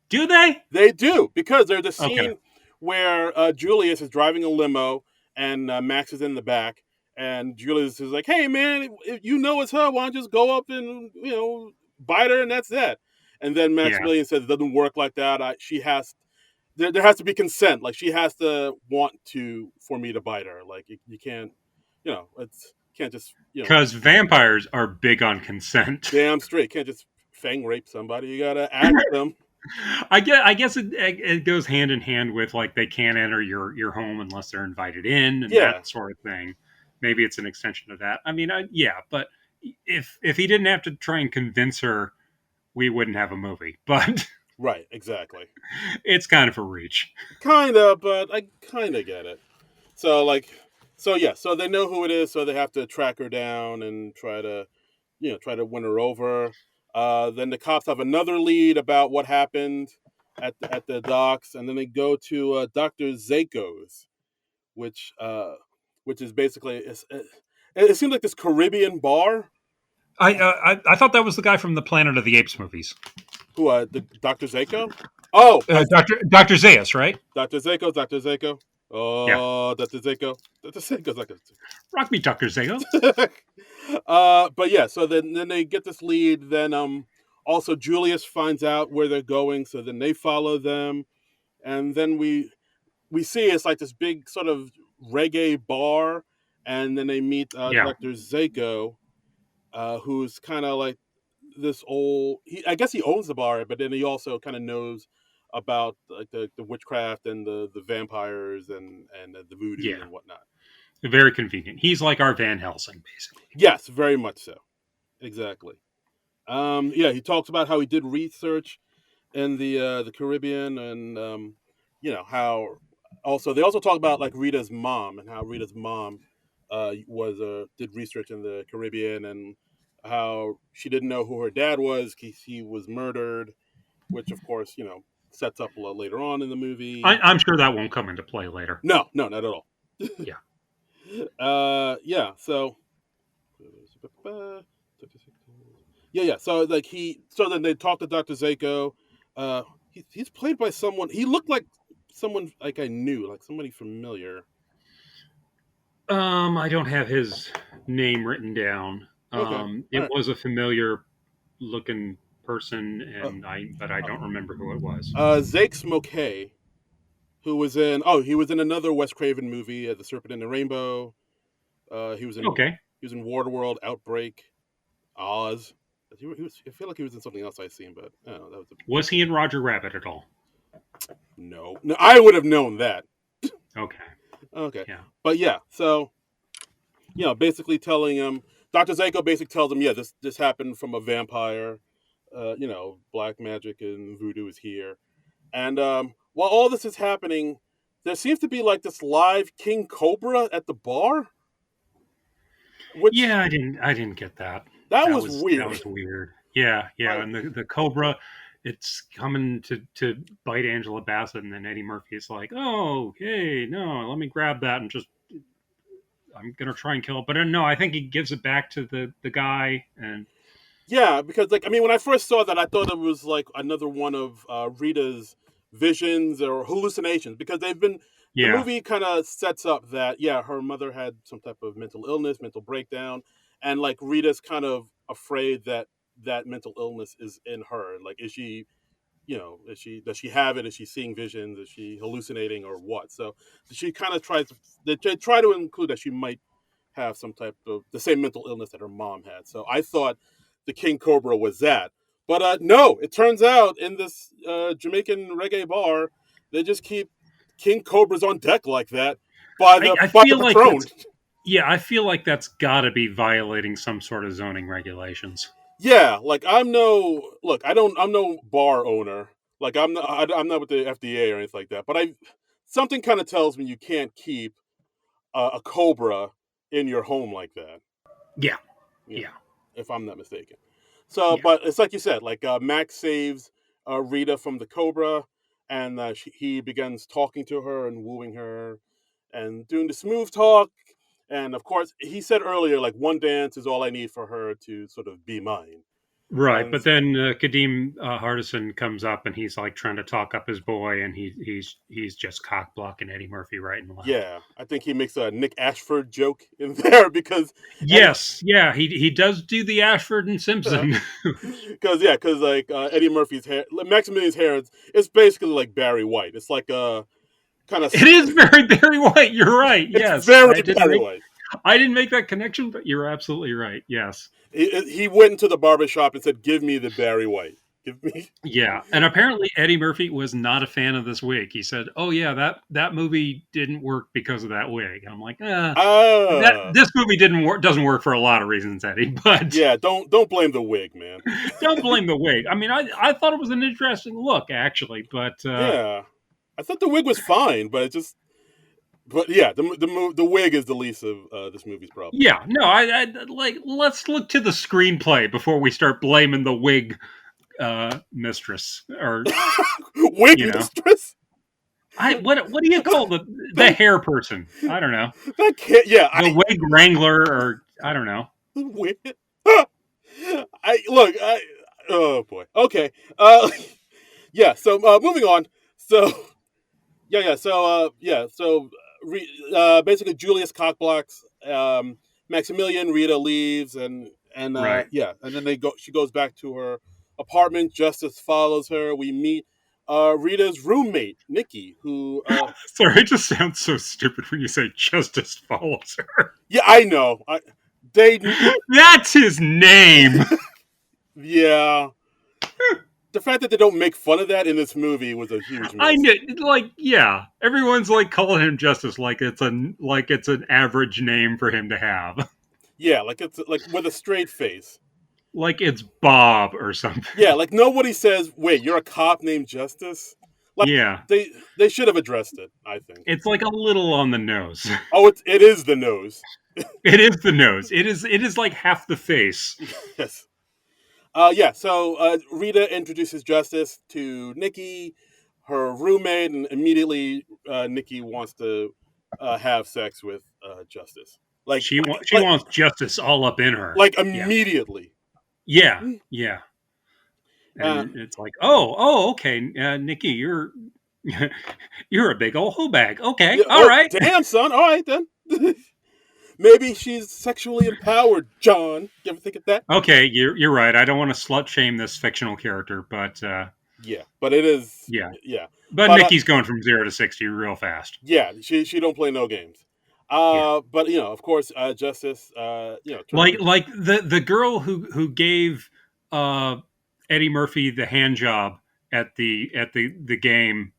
Speaker 2: Do they?
Speaker 1: They do because there's a
Speaker 2: Okay.
Speaker 1: scene where Julius is driving a limo and Max is in the back, and Julius is like, "Hey man, if you know it's her, why don't you just go up and bite her and that's that." And then
Speaker 2: Yeah.
Speaker 1: Maximilian says it doesn't work like that. She has there has to be consent. Like she has to want to for me to bite her. Like you can't, it's can't just
Speaker 2: Because vampires are big on consent.
Speaker 1: damn straight can't just fang rape somebody. You gotta ask them.
Speaker 2: I guess it goes hand in hand with like they can't enter your home unless they're invited in and
Speaker 1: Yeah,
Speaker 2: that sort of thing. Maybe it's an extension of that. I mean, yeah, but if he didn't have to try and convince her, we wouldn't have a movie. But
Speaker 1: right, exactly.
Speaker 2: it's kind of a reach.
Speaker 1: Kinda, but I kinda get it. So so they know who it is, so they have to track her down and try to win her over. Then the cops have another lead about what happened at the docks, and then they go to Doctor Zako's, which which is basically it seems like this Caribbean bar.
Speaker 2: I thought that was the guy from the Planet of the Apes movies.
Speaker 1: Who the Doctor Zako? Oh,
Speaker 2: Doctor Zaius, right?
Speaker 1: Doctor Zako.
Speaker 2: Yeah.
Speaker 1: Oh, Doctor Zako. Doctor Zako's like a
Speaker 2: Rock me, Doctor Zago.
Speaker 1: but yeah, so then they get this lead. Then also Julius finds out where they're going, so then they follow them, and then we see it's like this big sort of reggae bar, and then they meet
Speaker 2: Yeah.
Speaker 1: Dr. Zako, who's kind of like this old. I guess he owns the bar, but then he also kind of knows about like the witchcraft and the vampires and the voodoo
Speaker 2: Yeah.
Speaker 1: and whatnot.
Speaker 2: Very convenient. He's like our Van Helsing, basically.
Speaker 1: Yes, very much so. Exactly. Yeah, he talks about how he did research in the Caribbean, and how also they also talk about like Rita's mom and how Rita's mom was did research in the Caribbean, and how she didn't know who her dad was because he was murdered, which of course sets up a little later on in the movie.
Speaker 2: I'm sure that won't come into play later.
Speaker 1: No, no, not at all.
Speaker 2: Yeah.
Speaker 1: Yeah. So yeah. So like so then they talk to Dr. Zako. He's played by someone. He looked like someone like I knew, like somebody familiar.
Speaker 2: I don't have his name written down.
Speaker 1: Okay, all
Speaker 2: It
Speaker 1: right.
Speaker 2: was a familiar looking person,
Speaker 1: Uh,
Speaker 2: but I don't remember who it was.
Speaker 1: Zake Smokey, who was in he was in another Wes Craven movie, The Serpent and the Rainbow. He was in
Speaker 2: Okay.
Speaker 1: Waterworld, Outbreak, Oz. He was. I feel like he was in something else I've seen, but I don't know, that was
Speaker 2: Was he in Roger Rabbit at all?
Speaker 1: no. No, I would have known that.
Speaker 2: Okay.
Speaker 1: Okay,
Speaker 2: Yeah.
Speaker 1: but yeah, so basically telling him, Dr. Zako basically tells him, yeah, this happened from a vampire. Black magic and voodoo is here, and while all this is happening, there seems to be like this live king cobra at the bar, which
Speaker 2: Yeah, I didn't get that.
Speaker 1: that
Speaker 2: That
Speaker 1: was
Speaker 2: was that
Speaker 1: weird.
Speaker 2: was weird. Yeah, yeah,
Speaker 1: Like,
Speaker 2: and the Cobra, it's coming to bite Angela Bassett, and then Eddie Murphy is like, "Oh, hey, no, let me grab that and just I'm gonna try and kill it." But no, I think he gives it back to the guy, and
Speaker 1: yeah, because like I mean, when I first saw that, I thought it was like another one of Rita's visions or hallucinations, because the
Speaker 2: yeah,
Speaker 1: movie kind of sets up that yeah, her mother had some type of mental illness, mental breakdown, and like Rita's kind of afraid that that mental illness is in her. Like, is she does she have it? Is she seeing visions? Is she hallucinating or what? So she kind of tries to they try to include that she might have some type of the same mental illness that her mom had. So I thought the King Cobra was that. But no, it turns out in this Jamaican reggae bar, they just keep King Cobras on deck like that
Speaker 2: I
Speaker 1: by the
Speaker 2: feel like
Speaker 1: patron.
Speaker 2: that's yeah, I feel like that's got to be violating some sort of zoning regulations.
Speaker 1: Yeah, like I'm no bar owner. Like I'm not with the FDA or anything like that. But I something kind of tells me you can't keep a cobra in your home like that.
Speaker 2: Yeah,
Speaker 1: You know,
Speaker 2: yeah,
Speaker 1: if I'm not mistaken. So,
Speaker 2: yeah.
Speaker 1: but it's like you said, like Max saves Rita from the cobra, and he begins talking to her and wooing her, and doing the smooth talk. And of course, he said earlier, like one dance is all I need for her to sort of be mine.
Speaker 2: Right,
Speaker 1: And
Speaker 2: but then Kadeem Hardison comes up and he's like trying to talk up his boy, and he's just cock blocking Eddie Murphy right and left.
Speaker 1: yeah, I think he makes a Nick Ashford joke in there because Eddie,
Speaker 2: Yes, yeah, he does do the Ashford and Simpson.
Speaker 1: because like Eddie Murphy's hair, Maximilian's hair, it's basically like Barry White. It's like a kind of,
Speaker 2: It is very Barry White. You're right.
Speaker 1: it's
Speaker 2: Yes,
Speaker 1: very Barry White.
Speaker 2: I didn't make that connection, but you're absolutely right. Yes.
Speaker 1: He went into the barber shop and said, "Give me the Barry White. Give me."
Speaker 2: Yeah, and apparently Eddie Murphy was not a fan of this wig. He said, "Oh yeah, that movie didn't work because of that wig." And I'm like, that
Speaker 1: Ah,
Speaker 2: this movie didn't work. Doesn't work for a lot of reasons, Eddie. But
Speaker 1: yeah. Don't blame the wig, man.
Speaker 2: don't blame the wig. I mean, I thought it was an interesting look actually, but
Speaker 1: Yeah, I thought the wig was fine, but it just, but yeah, the wig is the least of this movie's problems.
Speaker 2: yeah, no, I like let's look to the screenplay before we start blaming the wig mistress or
Speaker 1: Wig
Speaker 2: you know.
Speaker 1: mistress.
Speaker 2: I what do you call the
Speaker 1: That
Speaker 2: hair person? I don't know.
Speaker 1: that can't. Yeah,
Speaker 2: The wig wrangler or I don't know.
Speaker 1: wig. I look. I oh boy. Okay. Yeah. So moving on. So yeah. So basically Julius cockblocks Maximilian. Rita leaves, and
Speaker 2: Right.
Speaker 1: yeah, and then they go. She goes back to her apartment. Justice follows her. We meet Rita's roommate Nikki, who
Speaker 2: Sorry, it just sounds so stupid when you say justice follows her.
Speaker 1: yeah, I know. They
Speaker 2: That's his name.
Speaker 1: yeah. The fact that they don't make fun of that in this movie was a huge
Speaker 2: I
Speaker 1: miss.
Speaker 2: know, like, yeah, everyone's like calling him justice, like it's an average name for him to have,
Speaker 1: Yeah, like it's like with a straight face.
Speaker 2: like it's Bob or something.
Speaker 1: Yeah, like nobody says, "Wait, you're a cop named Justice." Like
Speaker 2: Yeah,
Speaker 1: they should have addressed it. I think.
Speaker 2: it's like a little on the nose.
Speaker 1: Oh, it is the nose.
Speaker 2: It is the nose. It is like half the face.
Speaker 1: Yes. Yeah. So Rita introduces Justice to Nikki, her roommate, and immediately Nikki wants to have sex with Justice. Like
Speaker 2: She wants justice all up in her.
Speaker 1: like
Speaker 2: Yeah,
Speaker 1: immediately.
Speaker 2: yeah, yeah.
Speaker 1: Uh,
Speaker 2: And it's like, okay, Nikki, you're a big old hoe bag. Okay,
Speaker 1: yeah.
Speaker 2: all
Speaker 1: Oh,
Speaker 2: right.
Speaker 1: damn, son. All right then. Maybe she's sexually empowered, John. You ever think of that?
Speaker 2: Okay, you're right. I don't want to slut shame this fictional character, but
Speaker 1: Yeah, but it is.
Speaker 2: yeah,
Speaker 1: Yeah,
Speaker 2: but
Speaker 1: but
Speaker 2: Nikki's going from 0 to 60 real fast.
Speaker 1: yeah, she don't play no games.
Speaker 2: Yeah,
Speaker 1: But of course, Justice, turns.
Speaker 2: like the girl who gave uh, Eddie Murphy the hand job at the game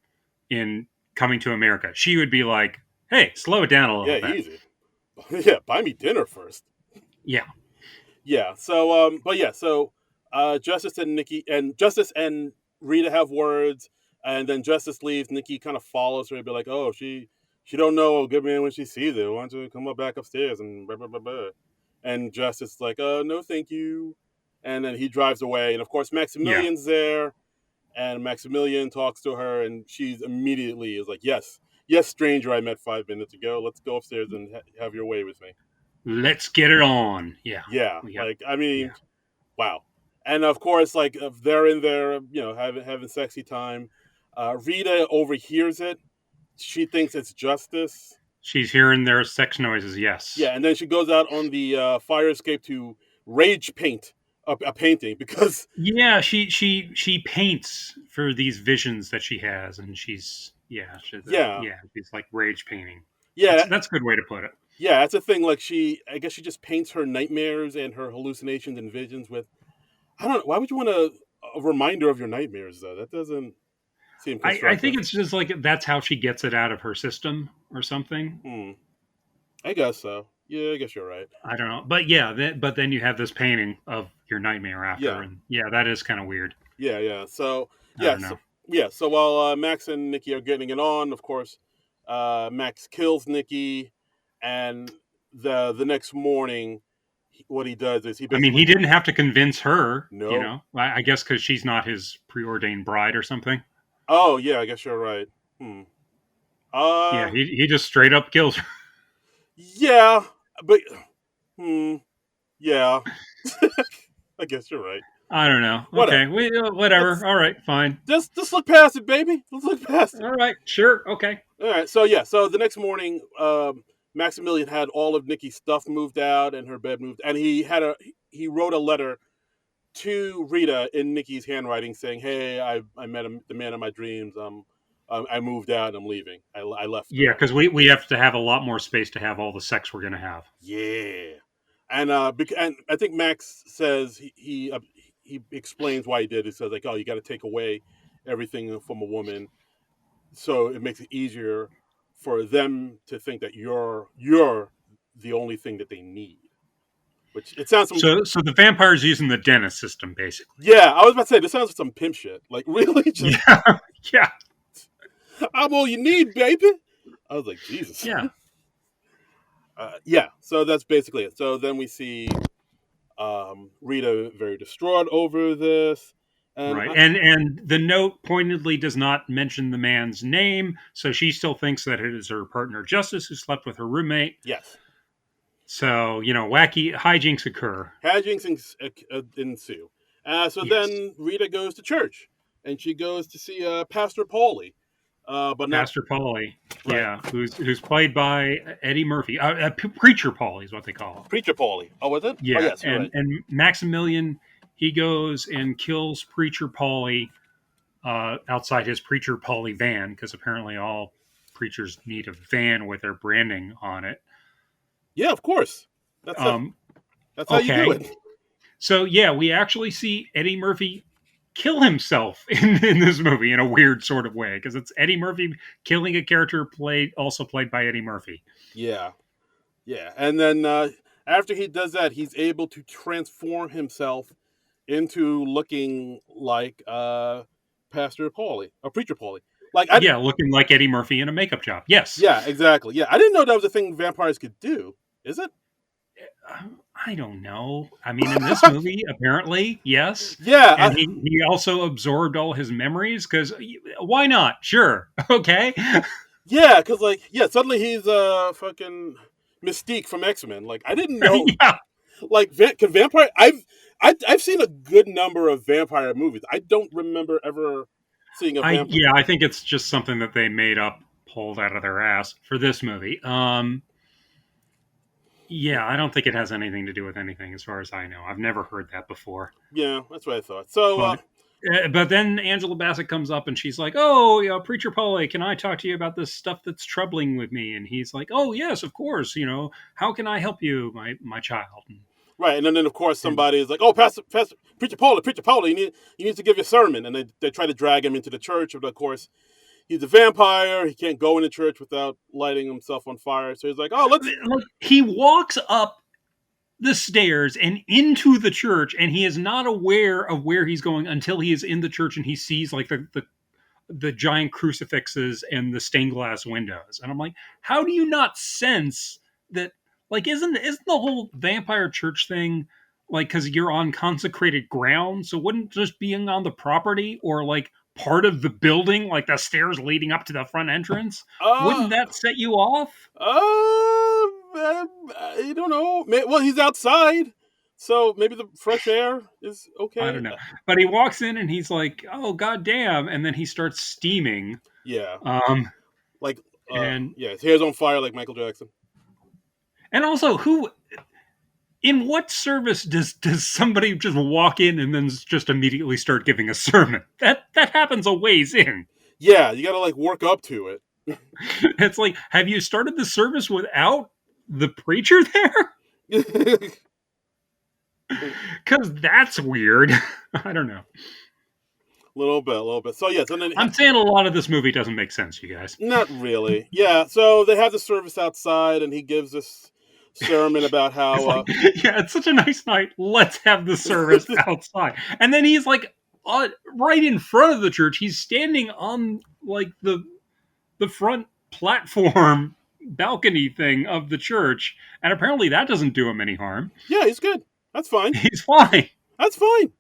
Speaker 2: in Coming to America. She would be like, "Hey, slow it down a
Speaker 1: Yeah,
Speaker 2: little bit."
Speaker 1: easy. Yeah, buy me dinner first.
Speaker 2: Yeah,
Speaker 1: Yeah. So, but yeah, so Justice and Rita have words, and then Justice leaves. Nikki kind of follows her and be like, "Oh, she don't know a good man when she sees it. Why don't you come up back upstairs and blah blah blah blah." And Justice is like, no, thank you." And then he drives away, and of course
Speaker 2: yeah.
Speaker 1: Maximilian's there, and Maximilian talks to her, and she's immediately is like, "Yes, yes, stranger I met 5 minutes ago. Let's go upstairs and have your way with me."
Speaker 2: Let's get it on. Yeah,
Speaker 1: Yeah,
Speaker 2: yeah,
Speaker 1: like I mean,
Speaker 2: yeah.
Speaker 1: wow. And of course, like if they're in there, having sexy time. Rita overhears it. She thinks it's Justice.
Speaker 2: She's hearing their sex noises. Yes.
Speaker 1: Yeah, and then she goes out on the fire escape to rage paint a painting because
Speaker 2: Yeah, she paints for these visions that she has, and
Speaker 1: yeah,
Speaker 2: she's like rage painting.
Speaker 1: yeah,
Speaker 2: That's a good way to put it.
Speaker 1: yeah. That's a thing. Like I guess she just paints her nightmares and her hallucinations and visions with. I don't know. Why would you want a reminder of your nightmares though? That doesn't seem
Speaker 2: I think
Speaker 1: constructive.
Speaker 2: it's just like that's how she gets it out of her system or something.
Speaker 1: Hmm. I guess so. Yeah, I guess you're right.
Speaker 2: I don't know, but yeah, but then you have this painting of your nightmare after.
Speaker 1: Yeah.
Speaker 2: And yeah, that is kind of weird.
Speaker 1: Yeah. So
Speaker 2: I
Speaker 1: yeah,
Speaker 2: don't know.
Speaker 1: so while Max and Nikki are getting it on, of course, Max kills Nikki, and the next morning, what he does is he
Speaker 2: I mean,
Speaker 1: basically
Speaker 2: he didn't have to convince her,
Speaker 1: no.
Speaker 2: I guess because she's not his preordained bride or something.
Speaker 1: Oh yeah, I guess you're right. Hmm.
Speaker 2: Yeah,
Speaker 1: Uh,
Speaker 2: he just straight up kills her.
Speaker 1: yeah, but hmm, yeah, I guess you're right.
Speaker 2: I don't know. Okay,
Speaker 1: Whatever.
Speaker 2: whatever.
Speaker 1: Let's
Speaker 2: All right, fine.
Speaker 1: just look past it, baby. Let's look past it.
Speaker 2: All right, sure. Okay.
Speaker 1: All right. So yeah. So the next morning, Maximilian had all of Nikki's stuff moved out and her bed moved, and he wrote a letter to Rita in Nikki's handwriting saying, "Hey, I met the man of my dreams. I moved out. I'm leaving. I left
Speaker 2: Yeah,
Speaker 1: her."
Speaker 2: because we have to have a lot more space to have all the sex we're gonna have.
Speaker 1: Yeah. And I think Max says he explains why he did. He says like, "Oh, you got to take away everything from a woman, so it makes it easier for them to think that you're the only thing that they need." Which it sounds some
Speaker 2: So the vampire's using the dentist system, basically.
Speaker 1: yeah. I was about to say this sounds like some pimp shit. Like really, just
Speaker 2: Yeah, yeah,
Speaker 1: I'm all you need, baby. I was like Jesus.
Speaker 2: yeah.
Speaker 1: Yeah. So that's basically it. So then we see Rita very distraught over this, and
Speaker 2: Right, and the note pointedly does not mention the man's name, so she still thinks that it is her partner Justice who slept with her roommate.
Speaker 1: yes,
Speaker 2: So wacky hijinks occur.
Speaker 1: hijinks ensue. So
Speaker 2: Yes,
Speaker 1: then Rita goes to church, and she goes to see Pastor Paulie, but not
Speaker 2: Pastor Paulie,
Speaker 1: right.
Speaker 2: yeah, who's played by Eddie Murphy, Preacher Paulie is what they call him.
Speaker 1: Preacher Paulie. Oh, was it? Oh,
Speaker 2: Yeah,
Speaker 1: yes, you're right.
Speaker 2: and Maximilian, he goes and kills Preacher Paulie outside his Preacher Paulie van because apparently all preachers need a van with their branding on it.
Speaker 1: Yeah, of course. That's a,
Speaker 2: Um,
Speaker 1: that's how you do
Speaker 2: okay,
Speaker 1: it.
Speaker 2: so yeah, we actually see Eddie Murphy kill himself in this movie in a weird sort of way because it's Eddie Murphy killing a character played by Eddie Murphy.
Speaker 1: Yeah, yeah. And then after he does that, he's able to transform himself into looking like Pastor Paulie, or Preacher Paulie. Like I,
Speaker 2: Yeah, looking like Eddie Murphy in a makeup job. Yes.
Speaker 1: yeah, exactly. Yeah, I didn't know that was a thing vampires could do. Is it?
Speaker 2: I don't know. I mean, in this movie, apparently, yes.
Speaker 1: Yeah,
Speaker 2: And he also absorbed all his memories because why not? Sure. Okay.
Speaker 1: yeah, because like yeah, suddenly he's fucking Mystique from X-Men. Like I didn't know.
Speaker 2: Yeah.
Speaker 1: Like can vampire? I've seen a good number of vampire movies. I don't remember ever seeing a vampire.
Speaker 2: I think it's just something that they made up, pulled out of their ass for this movie. Yeah, I don't think it has anything to do with anything as far as I know. I've never heard that before.
Speaker 1: Yeah, that's what I thought. So
Speaker 2: But then Angela Bassett comes up and she's like, "Oh, Preacher Polly, can I talk to you about this stuff that's troubling with me?" And he's like, "Oh, yes, of course. How can I help you, my child?"
Speaker 1: right, and then of course
Speaker 2: And
Speaker 1: somebody is like, "Oh, Pastor Preacher Paulie, you need to give your sermon," and they try to drag him into the church, but of course he's a vampire. He can't go into church without lighting himself on fire. So he's like, "Oh, let's."
Speaker 2: like, he walks up the stairs and into the church, and he is not aware of where he's going until he is in the church and he sees like the giant crucifixes and the stained glass windows. And I'm like, how do you not sense that? Like, isn't the whole vampire church thing like because you're on consecrated ground? So wouldn't just being on the property or like part of the building, like the stairs leading up to the front entrance,
Speaker 1: Uh,
Speaker 2: wouldn't that set you off?
Speaker 1: I don't know. Well, he's outside, so maybe the fresh air is
Speaker 2: I
Speaker 1: okay.
Speaker 2: don't know. But he walks in and he's like, "Oh god damn!" And then he starts steaming.
Speaker 1: Yeah,
Speaker 2: Um,
Speaker 1: like
Speaker 2: and
Speaker 1: yeah, his hair's on fire like Michael Jackson.
Speaker 2: and also, who in what service does somebody just walk in and then just immediately start giving a sermon? That happens a ways in.
Speaker 1: Yeah, you got to like work up to it.
Speaker 2: It's like, have you started the service without the preacher there? Because that's weird. I don't know.
Speaker 1: Little bit, a little bit. So yes, and then
Speaker 2: I'm saying a lot of this movie doesn't make sense, you guys.
Speaker 1: not really. Yeah, so they have the service outside, and he gives sermon about
Speaker 2: It's
Speaker 1: how
Speaker 2: like, yeah, it's such a nice night. Let's have the service outside. And then he's like, right in front of the church. He's standing on like the front platform balcony thing of the church, and apparently that doesn't do him any harm.
Speaker 1: yeah, he's good. That's fine.
Speaker 2: He's fine.
Speaker 1: That's fine.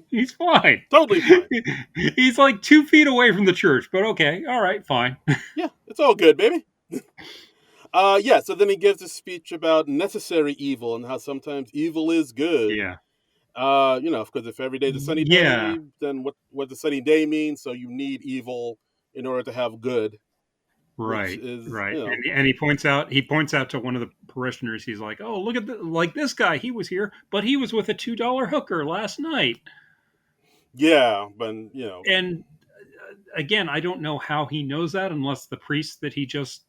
Speaker 2: He's fine.
Speaker 1: Totally fine.
Speaker 2: He's like 2 feet away from the church, but okay, all right, fine.
Speaker 1: Yeah, it's all good, baby. Yeah, so then he gives a speech about necessary evil and how sometimes evil is good.
Speaker 2: Yeah,
Speaker 1: Because if every day's a sunny
Speaker 2: yeah,
Speaker 1: day, then what does sunny day mean? So you need evil in order to have good, which
Speaker 2: right,
Speaker 1: is,
Speaker 2: right. And he points out to one of the parishioners. He's like, "Oh, look at like this guy. He was here, but he was with a $2 hooker last night."
Speaker 1: yeah, but
Speaker 2: And again, I don't know how he knows that unless the priest that he just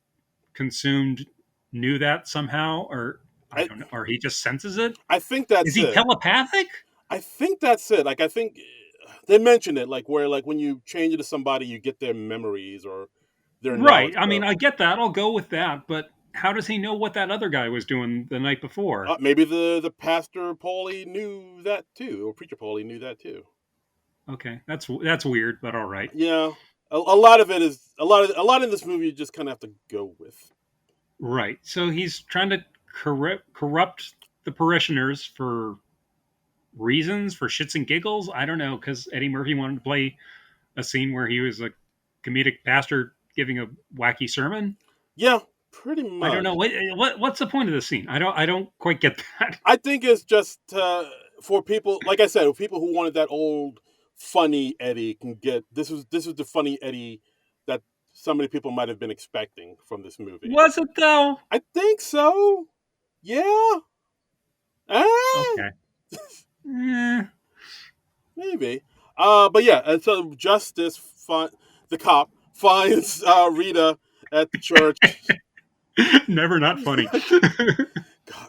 Speaker 2: consumed knew that somehow, or I
Speaker 1: I
Speaker 2: don't know, or he just senses it.
Speaker 1: I think
Speaker 2: Is
Speaker 1: that's
Speaker 2: he
Speaker 1: it.
Speaker 2: telepathic?
Speaker 1: I think that's it. Like I think they mentioned it, like where like when you change it to somebody, you get their memories or their
Speaker 2: Right.
Speaker 1: knowledge.
Speaker 2: I mean,
Speaker 1: So
Speaker 2: I get that. I'll go with that. But how does he know what that other guy was doing the night before?
Speaker 1: maybe the pastor Paulie knew that too, or preacher Paulie knew that too.
Speaker 2: Okay, that's weird, but all right.
Speaker 1: Yeah, a lot of it is a lot in this movie you just kind of have to go with.
Speaker 2: Right. So he's trying to corrupt the parishioners for reasons, for shits and giggles. I don't know, because Eddie Murphy wanted to play a scene where he was a comedic pastor giving a wacky sermon.
Speaker 1: Yeah, pretty
Speaker 2: I don't
Speaker 1: much.
Speaker 2: know what's the point of the scene. I don't quite get that.
Speaker 1: I think it's just for people, like I said, people who wanted that old funny Eddie can get this is the funny Eddie that so many people might have been expecting from this movie.
Speaker 2: Was it though?
Speaker 1: I think so. Yeah. Eh,
Speaker 2: Okay. Eh,
Speaker 1: maybe. But yeah, and so the cop finds Rita at the church.
Speaker 2: never not funny.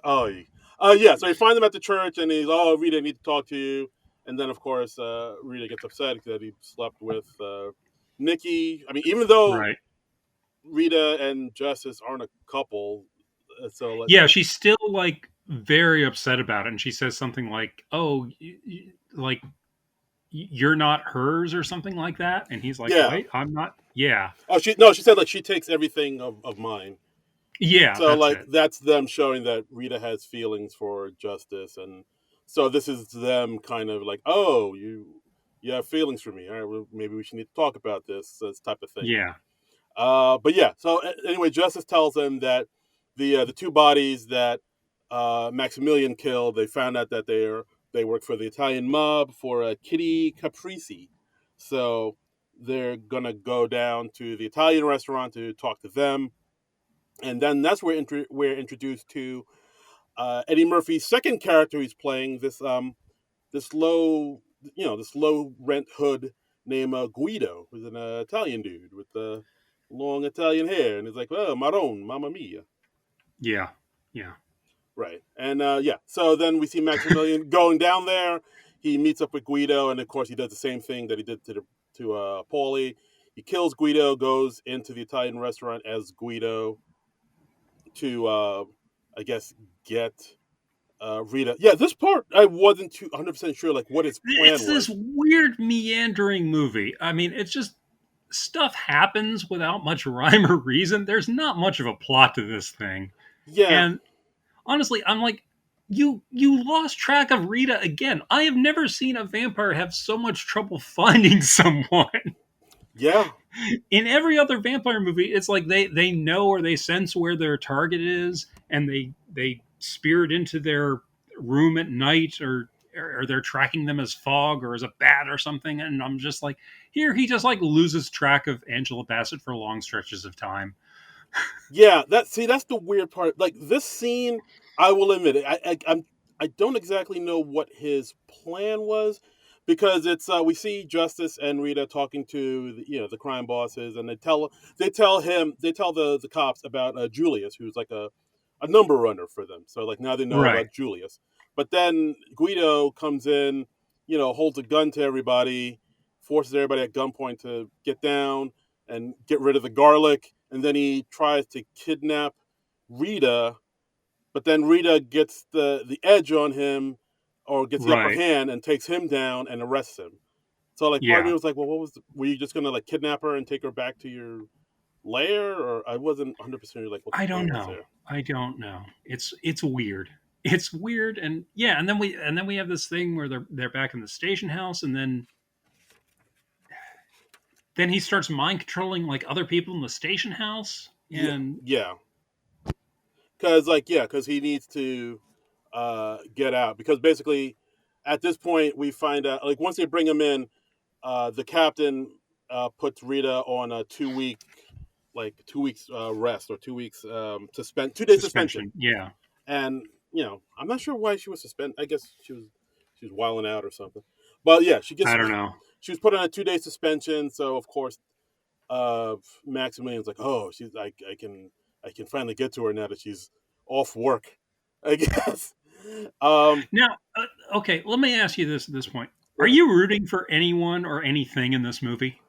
Speaker 1: Oh, yeah. So he finds him at the church, and he's, "Oh, Rita, I need to talk to you." And then, of course, Rita gets upset that he slept with Nikki. I mean, even though
Speaker 2: Right.
Speaker 1: Rita and Justice aren't a couple, so like,
Speaker 2: Yeah, she's still like very upset about it, and she says something like, "Oh, like you're not hers," or something like that. And he's like,
Speaker 1: yeah.
Speaker 2: "Wait, I'm not." Yeah,
Speaker 1: Oh, she said like she takes everything of mine.
Speaker 2: yeah,
Speaker 1: So
Speaker 2: that's
Speaker 1: like
Speaker 2: it.
Speaker 1: that's them showing that Rita has feelings for Justice, and so this is them kind of like, "Oh, you have feelings for me. All right, well, maybe we should need to talk about this type of thing."
Speaker 2: Yeah,
Speaker 1: But yeah, so anyway, Justice tells them that the two bodies that Maximilian killed, they found out that they work for the Italian mob for Kitty Caprese, so they're gonna go down to the Italian restaurant to talk to them, and then that's where we're introduced to Eddie Murphy's second character he's playing, this low this low rent hood named Guido, who's an Italian dude with long Italian hair, and he's like, "Oh, Maron, Mamma Mia."
Speaker 2: yeah, yeah,
Speaker 1: Right, and yeah, so then we see Maximilian going down there. He meets up with Guido, and of course he does the same thing that he did to Paulie. He kills Guido, goes into the Italian restaurant as Guido to I guess get Rita. Yeah, this part I wasn't too 100% sure like what his plan
Speaker 2: it's this
Speaker 1: was.
Speaker 2: weird meandering movie. I mean, it's just stuff happens without much rhyme or reason. There's not much of a plot to this thing,
Speaker 1: Yeah,
Speaker 2: and honestly, I'm like, you lost track of Rita again. I have never seen a vampire have so much trouble finding someone.
Speaker 1: yeah,
Speaker 2: In every other vampire movie, it's like they know or they sense where their target is, and they spirit into their room at night, or they're tracking them as fog or as a bat or something. And I'm just like, here he just like loses track of Angela Bassett for long stretches of time.
Speaker 1: yeah. That's the weird part. Like this scene, I will admit it. I don't exactly know what his plan was because it's we see Justice and Rita talking to the crime bosses, and they tell the cops about Julius, who's like a number runner for them. So like now they know
Speaker 2: Right.
Speaker 1: about Julius. But then Guido comes in, holds a gun to everybody, forces everybody at gunpoint to get down and get rid of the garlic, and then he tries to kidnap Rita, but then Rita gets the edge on him, or gets the upper
Speaker 2: Right.
Speaker 1: hand and takes him down and arrests him. So like part of me
Speaker 2: Yeah.
Speaker 1: was like, well, were you just gonna like kidnap her and take her back to your lair? Or I wasn't 100% sure like what the
Speaker 2: I don't
Speaker 1: plan was
Speaker 2: know.
Speaker 1: there.
Speaker 2: I don't know. It's weird. It's weird, and yeah, and then we have this thing where they're back in the station house, and then he starts mind controlling like other people in the station house,
Speaker 1: Yeah,
Speaker 2: and
Speaker 1: yeah, because like yeah, because he needs to get out, because basically at this point we find out like once they bring him in, the captain puts Rita on a 2 week, like 2 weeks rest, or 2 weeks suspend 2 day suspension.
Speaker 2: suspension. Yeah,
Speaker 1: And I'm not sure why she was suspended. I guess she was wilding out or something. But yeah,
Speaker 2: I don't know.
Speaker 1: she was put on a 2 day suspension. So of course, uh, Maximilian's like, oh, she's I can finally get to her now that she's off work, I guess. Um,
Speaker 2: Now, okay, let me ask you this at this point: Are
Speaker 1: okay.
Speaker 2: you rooting for anyone or anything in this movie?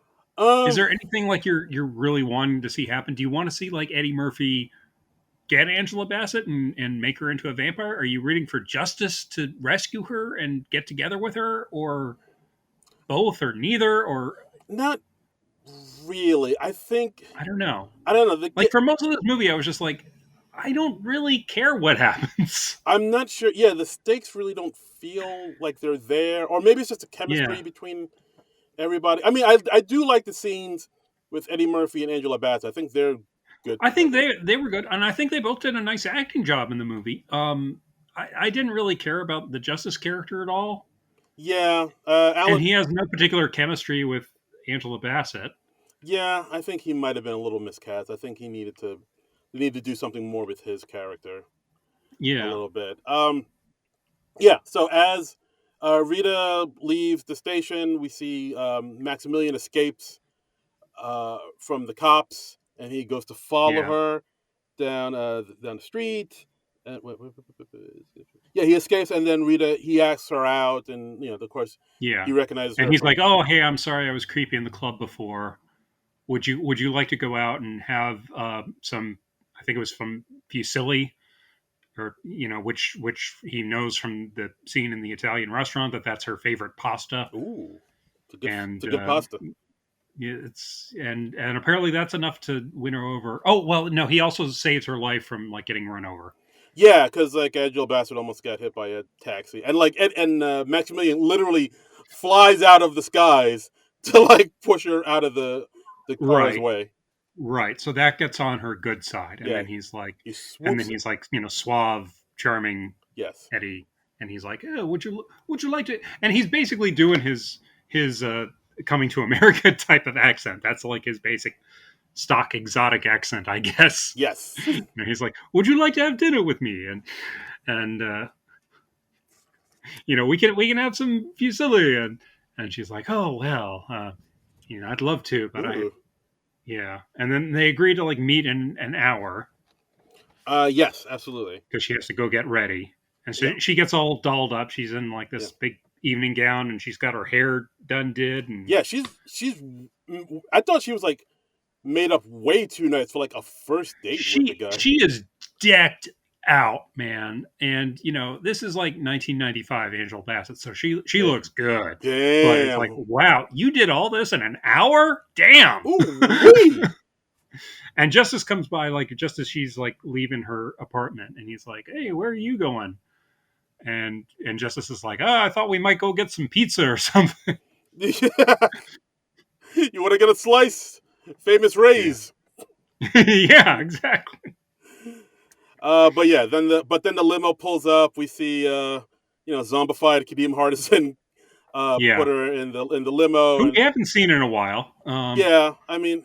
Speaker 2: Is
Speaker 1: Um,
Speaker 2: there anything like you're really wanting to see happen? Do you want to see like Eddie Murphy get Angela Bassett and make her into a vampire? Are you rooting for justice to rescue her and get together with her, or both, or neither, or
Speaker 1: Not really.
Speaker 2: I don't know.
Speaker 1: I don't know.
Speaker 2: Like for most of this movie, I was just like, I don't really care what happens.
Speaker 1: I'm not sure. Yeah, the stakes really don't feel like they're there, or maybe it's just the
Speaker 2: Yeah,
Speaker 1: chemistry between everybody. I mean, I do like the scenes with Eddie Murphy and Angela Bassett. I think they're good
Speaker 2: I think
Speaker 1: together.
Speaker 2: they were good, and I think they both did a nice acting job in the movie. I didn't really care about the Justice character at all,
Speaker 1: Yeah,
Speaker 2: and
Speaker 1: Alan.
Speaker 2: he has no particular chemistry with Angela Bassett.
Speaker 1: Yeah, I think he might have been a little miscast. I think they need to do something more with his character a
Speaker 2: Yeah,
Speaker 1: little bit. Yeah. So as Rita leaves the station, we see Maximilian escapes from the cops, and he goes to follow
Speaker 2: yeah,
Speaker 1: her down the street. Yeah, he escapes, and then Rita he asks her out, and of course
Speaker 2: yeah.
Speaker 1: he recognizes
Speaker 2: And
Speaker 1: her
Speaker 2: he's
Speaker 1: from.
Speaker 2: like, "Oh, hey, I'm sorry, I was creepy in the club before. Would you like to go out and have some? I think it was from fusilli, or which he knows from the scene in the Italian restaurant that's her favorite pasta,
Speaker 1: Ooh, it's
Speaker 2: and
Speaker 1: a good pasta.
Speaker 2: yeah, and apparently that's enough to win her over. Oh well, no, he also saves her life from like getting run over.
Speaker 1: Yeah, because like Angela Bassett almost got hit by a taxi, and like Maximilian literally flies out of the skies to like push her out of the car's
Speaker 2: Right,
Speaker 1: way.
Speaker 2: right. So that gets on her good side,
Speaker 1: Yeah, he
Speaker 2: and then
Speaker 1: swoops in.
Speaker 2: he's like, suave, charming
Speaker 1: Yes,
Speaker 2: Eddie, and he's like, would you like to? And he's basically doing his coming to America type of accent. That's like his basic stock exotic accent, I guess.
Speaker 1: yes.
Speaker 2: He's like, would you like to have dinner with me? And we can have some fusilli, and she's like, oh well, I'd love to, but I
Speaker 1: Ooh.
Speaker 2: yeah. And then they agree to like meet in an hour
Speaker 1: Yes, absolutely.
Speaker 2: because she has to go get ready. And so
Speaker 1: Yeah,
Speaker 2: she gets all dolled up. She's in like
Speaker 1: yeah,
Speaker 2: this big evening gown, and she's got her hair did, and
Speaker 1: yeah. She's. I thought she was like made up way too nice for like a first date with the guy.
Speaker 2: she is decked out, man. And this is like 1995 Angel Bassett, so she
Speaker 1: Yeah.
Speaker 2: looks good. But it's like,
Speaker 1: Damn.
Speaker 2: wow, you did all this in an hour? Damn.
Speaker 1: Ooh wee.
Speaker 2: And Justice comes by like just as she's like leaving her apartment, and he's like, "Hey, where are you going?" And Justice is like, "Oh, I thought we might go get some pizza or something."
Speaker 1: You want to get a slice? Famous
Speaker 2: Yeah,
Speaker 1: Rays.
Speaker 2: yeah, exactly.
Speaker 1: But yeah, then the limo pulls up. We see zombified Kadeem Hardison put
Speaker 2: Yeah,
Speaker 1: her in the limo,
Speaker 2: who
Speaker 1: and
Speaker 2: we haven't seen in a while.
Speaker 1: yeah, I mean,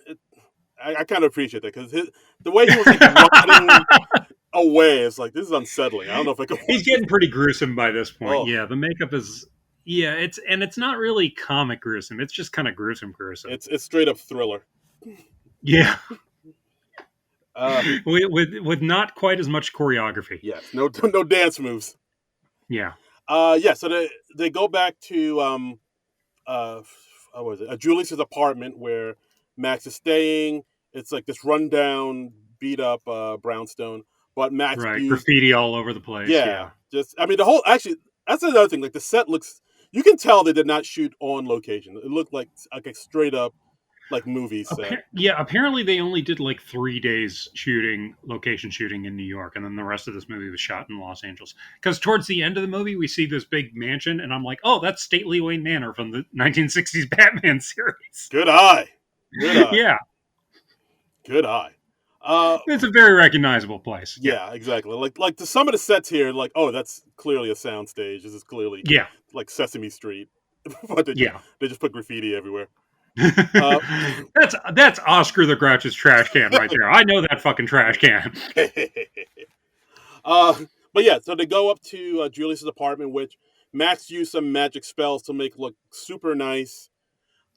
Speaker 1: I kind of appreciate that because the way he was like rotting away is like this is unsettling. I don't know if I can
Speaker 2: He's
Speaker 1: watch this.
Speaker 2: getting pretty gruesome by this point.
Speaker 1: Oh,
Speaker 2: Yeah, the makeup is. Yeah, it's not really comic gruesome. It's just kind of gruesome.
Speaker 1: it's straight up thriller.
Speaker 2: Yeah,
Speaker 1: Uh,
Speaker 2: with not quite as much choreography.
Speaker 1: yes, no no dance moves.
Speaker 2: Yeah,
Speaker 1: Yeah, so they go back to uh, what was it? Julius's apartment where Max is staying. It's like this rundown, beat up brownstone. but Max
Speaker 2: Right.
Speaker 1: used,
Speaker 2: Graffiti all over the place.
Speaker 1: yeah,
Speaker 2: Yeah.
Speaker 1: just, I mean, the whole, actually, that's another thing. Like, the set looks, you can tell they did not shoot on location. It looked like a straight up, like, movie set.
Speaker 2: Yeah, apparently they only did like 3 days shooting, location shooting in New York, and then the rest of this movie was shot in Los Angeles. Because towards the end of the movie, we see this big mansion, and I'm like, oh, that's Stately Wayne Manor from the 1960s Batman series.
Speaker 1: Good eye. Good eye.
Speaker 2: Yeah,
Speaker 1: Good eye. Uh,
Speaker 2: it's a very recognizable place. Yeah,
Speaker 1: yeah, exactly. Like to some of the sets here, like, oh, that's clearly a soundstage. This is clearly
Speaker 2: yeah,
Speaker 1: like Sesame Street, but
Speaker 2: yeah.
Speaker 1: they just put graffiti everywhere. Uh,
Speaker 2: That's Oscar the Grouch's trash can right there. I know that fucking trash can.
Speaker 1: uh, but yeah, so they go up to Julius's apartment, which Max used some magic spells to make look super nice.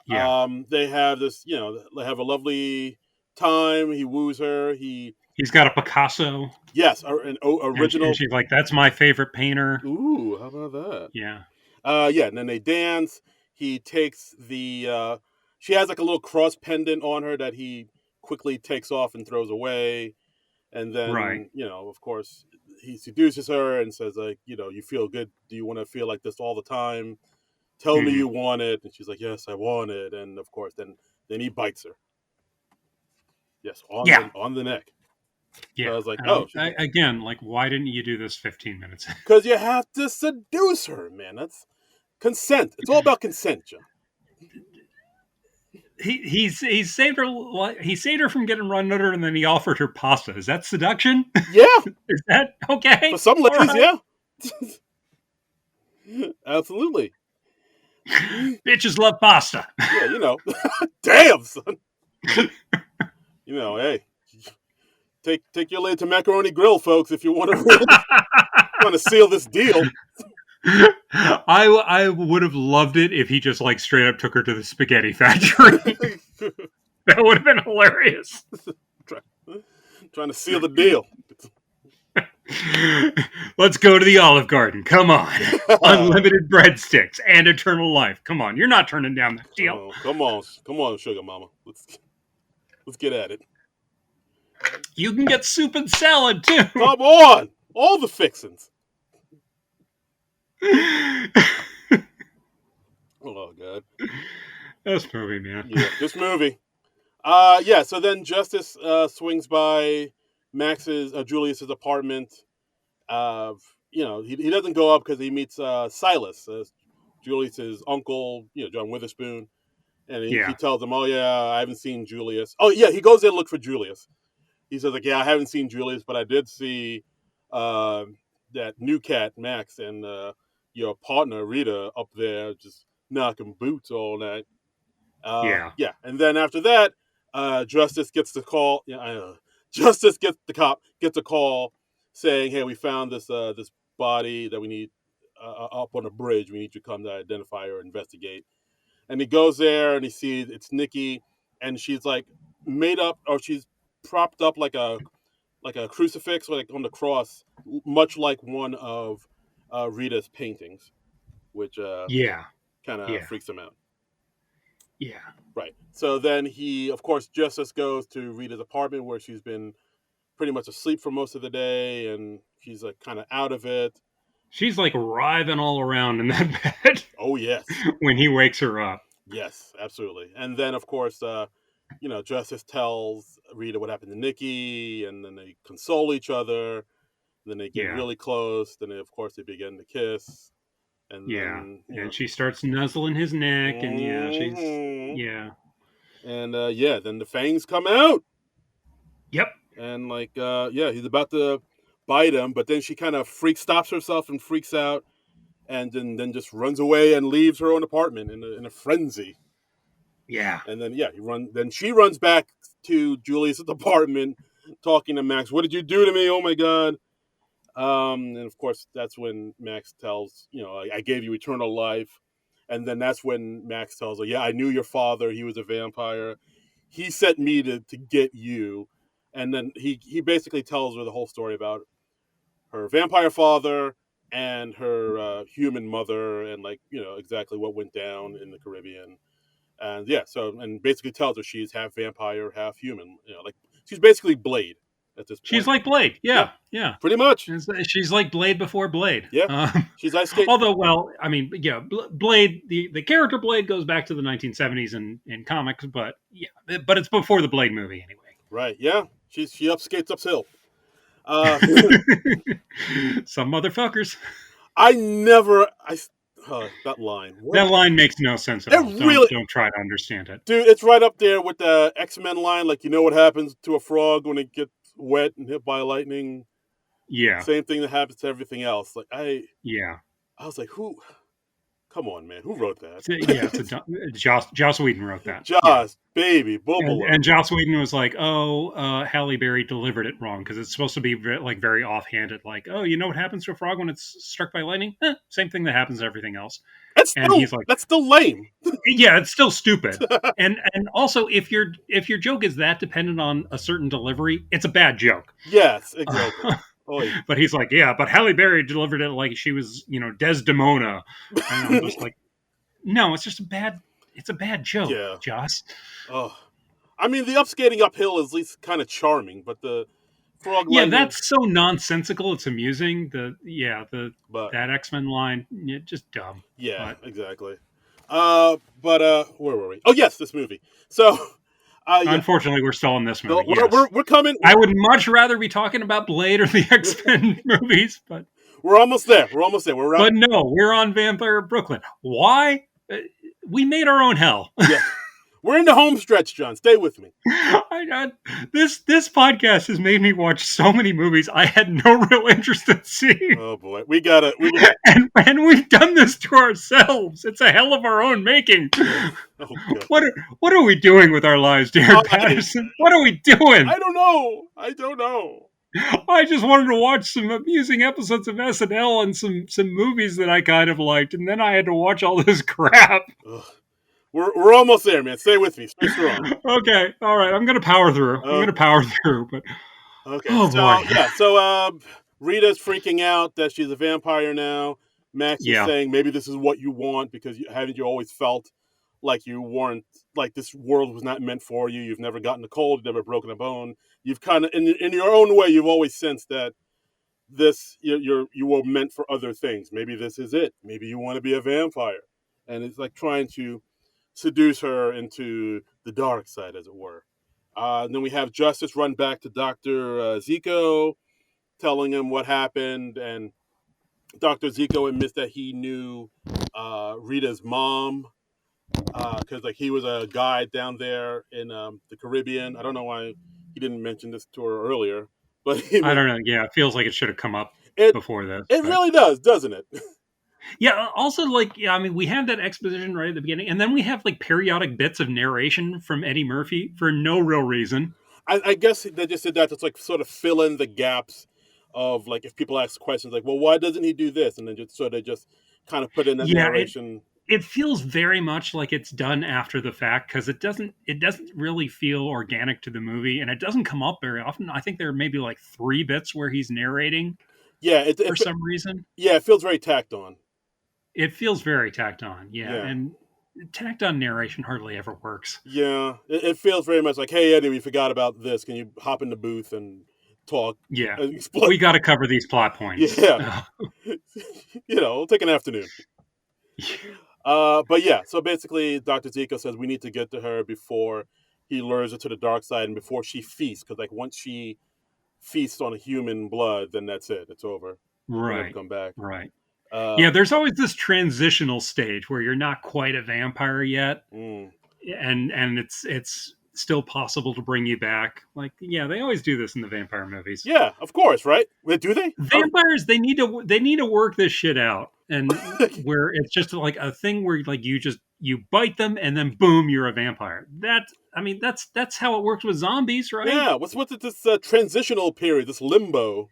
Speaker 2: Yeah,
Speaker 1: They have this, they have a lovely time. He woos her.
Speaker 2: he's got a Picasso,
Speaker 1: Yes, an
Speaker 2: and
Speaker 1: original.
Speaker 2: she's like, "That's my favorite painter."
Speaker 1: Ooh, how about that?
Speaker 2: Yeah,
Speaker 1: Yeah, and then they dance. He takes the. She has like a little cross pendant on her that he quickly takes off and throws away. And
Speaker 2: right.
Speaker 1: then, of course, he seduces her and says, like, you feel good. Do you want to feel like this all the time? Tell me
Speaker 2: Hmm.
Speaker 1: you want it. And she's like, yes, I want it. And of course, then he bites her. Yes,
Speaker 2: Yeah,
Speaker 1: on the neck. So
Speaker 2: yeah.
Speaker 1: I was like, oh, she's like,
Speaker 2: Again, like, why didn't you do this 15 minutes?
Speaker 1: because you have to seduce her, man. That's consent. It's all about consent, John.
Speaker 2: He saved her. He saved her from getting run under, and then he offered her pasta. Is that seduction?
Speaker 1: Yeah,
Speaker 2: Is that
Speaker 1: for
Speaker 2: okay?
Speaker 1: some
Speaker 2: All
Speaker 1: ladies,
Speaker 2: right.
Speaker 1: yeah. Absolutely.
Speaker 2: Bitches love pasta.
Speaker 1: Yeah, damn, son. Hey, take your lid to Macaroni Grill, folks, if you want to really want to seal this deal.
Speaker 2: I would have loved it if he just like straight up took her to the spaghetti factory. That would have been hilarious.
Speaker 1: Trying to seal the deal.
Speaker 2: Let's go to the Olive Garden. Come on. Unlimited breadsticks and eternal life. Come on. You're not turning down that deal.
Speaker 1: Oh, come on, sugar mama. Let's get at it.
Speaker 2: You can get soup and salad too.
Speaker 1: Come on, all the fixins. Oh god,
Speaker 2: This movie, man.
Speaker 1: yeah, this movie. Yeah. So then Justice swings by Max's Julius's apartment. He doesn't go up because he meets Silas, Julius's uncle. John Witherspoon, and he
Speaker 2: Yeah.
Speaker 1: tells him, "Oh yeah, I haven't seen Julius." Oh yeah, he goes there to look for Julius. He says like, "Yeah, I haven't seen Julius, but I did see uh, that new cat Max and your partner Rita up there just knocking boots all night."
Speaker 2: Yeah.
Speaker 1: Yeah, and then after that, Justice gets the call. Yeah, Justice gets a call saying, "Hey, we found this body that we need up on a bridge. We need you to come to identify or investigate." And he goes there and he sees it's Nikki, and she's like made up, or she's propped up like a crucifix, like on the cross, much like one of Rita's paintings, which
Speaker 2: Yeah.
Speaker 1: kind of
Speaker 2: Yeah.
Speaker 1: freaks him out.
Speaker 2: Yeah.
Speaker 1: Right. So then of course, Justice goes to Rita's apartment where she's been pretty much asleep for most of the day, and she's like kind of out of it.
Speaker 2: She's like writhing all around in that bed
Speaker 1: Oh yes,
Speaker 2: when he wakes her up.
Speaker 1: yes, absolutely. And then of course, Justice tells Rita what happened to Nikki, and then they console each other. Then they get
Speaker 2: Yeah.
Speaker 1: really close. Then of course they begin to kiss, and
Speaker 2: Yeah.
Speaker 1: then
Speaker 2: And she starts nuzzling his neck, and
Speaker 1: mhm.
Speaker 2: yeah.
Speaker 1: And yeah, then the fangs come out,
Speaker 2: Yep.
Speaker 1: and like yeah, he's about to bite him, but then she kind of stops herself and freaks out, and then just runs away and leaves her own apartment in a frenzy.
Speaker 2: Yeah.
Speaker 1: And then yeah, then she runs back to Julius's apartment, talking to Max. What did you do to me? Oh my god! And of course, that's when Max tells, I gave you eternal life. And then that's when Max tells her, yeah, I knew your father. He was a vampire. He sent me to get you. And then he basically tells her the whole story about her vampire father and her human mother, and like, exactly what went down in the Caribbean. And yeah, and basically tells her she's half vampire, half human. Like she's basically Blade. at this
Speaker 2: She's
Speaker 1: point.
Speaker 2: like Blade.
Speaker 1: Yeah,
Speaker 2: Yeah, yeah.
Speaker 1: pretty much.
Speaker 2: She's like Blade before Blade.
Speaker 1: Yeah, she's ice skate.
Speaker 2: Although, well, I mean, yeah, Blade, the character Blade goes back to the 1970s in comics, but yeah, but it's before the Blade movie anyway.
Speaker 1: Right. Yeah, she up skates uphill.
Speaker 2: Some motherfuckers.
Speaker 1: I never. That line. What?
Speaker 2: That line makes no sense at all.
Speaker 1: It really,
Speaker 2: Don't try to understand it.
Speaker 1: dude. It's right up there with the X-Men line. Like, you know what happens to a frog when it gets wet and hit by lightning?
Speaker 2: Yeah,
Speaker 1: Same thing that happens to everything else. Like,
Speaker 2: yeah.
Speaker 1: I was like, who? Come on, man. Who wrote that?
Speaker 2: Yeah, it's Joss Whedon wrote that. Yeah.
Speaker 1: Joss, baby, Bubble.
Speaker 2: And Joss Whedon was like, "Oh, Halle Berry delivered it wrong because it's supposed to be like very offhanded. Like, oh, you know what happens to a frog when it's struck by lightning? Same thing that happens to everything else." And he's like,
Speaker 1: That's still lame.
Speaker 2: "Yeah, it's still stupid." And also, if your joke is that dependent on a certain delivery, it's a bad joke.
Speaker 1: Yes, exactly.
Speaker 2: But he's like, "Yeah, but Halle Berry delivered it like she was, Desdemona," and I'm just like, "No, it's just a bad joke,
Speaker 1: Yeah.
Speaker 2: Joss."
Speaker 1: Oh, I mean, the upskating uphill is at least kind of charming, but the frog
Speaker 2: Yeah,
Speaker 1: lightning.
Speaker 2: that's so nonsensical. It's amusing.
Speaker 1: But
Speaker 2: That X-Men line, just dumb.
Speaker 1: yeah,
Speaker 2: But
Speaker 1: exactly. But where were we? Oh yes, this movie. So, yeah.
Speaker 2: unfortunately, we're still in this movie.
Speaker 1: We're coming.
Speaker 2: I would much rather be talking about Blade or the X-Men movies, but
Speaker 1: We're almost there. We're
Speaker 2: but no, we're on Vampire Brooklyn. Why? We made our own hell.
Speaker 1: Yeah. We're in the home stretch, John. Stay with me.
Speaker 2: This podcast has made me watch so many movies I had no real interest in seeing.
Speaker 1: Oh boy, we gotta.
Speaker 2: And we've done this to ourselves. It's a hell of our own making.
Speaker 1: Oh, God.
Speaker 2: What are we doing with our lives, dear Patterson? What are we doing?
Speaker 1: I don't know.
Speaker 2: I just wanted to watch some amusing episodes of SNL and some movies that I kind of liked, and then I had to watch all this crap.
Speaker 1: Ugh. We're almost there, man. Stay with me. Stay strong.
Speaker 2: Okay, all right. I'm gonna power through. But
Speaker 1: okay.
Speaker 2: Oh boy.
Speaker 1: Yeah. So Rita's freaking out that she's a vampire now. Max is saying maybe this is what you want because haven't you always felt like you weren't, like this world was not meant for you. You've never gotten a cold, you've never broken a bone. You've kind of in your own way, you've always sensed that you were meant for other things. Maybe this is it. Maybe you want to be a vampire, and it's like trying to seduce her into the dark side, as it were. Then we have Justice run back to Dr. Zico, telling him what happened, and Dr. Zico admits that he knew Rita's mom because like he was a guide down there in the Caribbean. I don't know why he didn't mention this to her earlier, but
Speaker 2: I don't know. Yeah, it feels like it should have come up before this.
Speaker 1: It really does, doesn't it?
Speaker 2: Yeah. Also, like, I mean, we have that exposition right at the beginning, and then we have like periodic bits of narration from Eddie Murphy for no real reason.
Speaker 1: I guess they just did that to like sort of fill in the gaps of like if people ask questions like, well, why doesn't he do this, and then just sort of just kind of put in that narration.
Speaker 2: It feels very much like it's done after the fact because it doesn't really feel organic to the movie, and it doesn't come up very often. I think there are maybe like 3 bits where he's narrating.
Speaker 1: Yeah,
Speaker 2: for some reason.
Speaker 1: Yeah, it feels very tacked on.
Speaker 2: It feels very tacked on. Yeah. And tacked on narration hardly ever works.
Speaker 1: Yeah, it feels very much like, hey Eddie, we forgot about this. Can you hop in the booth and talk?
Speaker 2: Yeah, we got to cover these plot points.
Speaker 1: Yeah, it'll take an afternoon. But yeah, so basically, Dr. Zico says we need to get to her before he lures her to the dark side and before she feasts, because like once she feasts on human blood, then that's it. It's over.
Speaker 2: Right.
Speaker 1: Come back.
Speaker 2: Right. Yeah, there's always this transitional stage where you're not quite a vampire yet, and it's still possible to bring you back. Like, yeah, they always do this in the vampire movies.
Speaker 1: Yeah, of course, right? Do they?
Speaker 2: Vampires, they need to work this shit out, and where it's just like a thing where like you bite them and then boom, you're a vampire. That's how it works with zombies, right?
Speaker 1: Yeah. What's this transitional period, this limbo?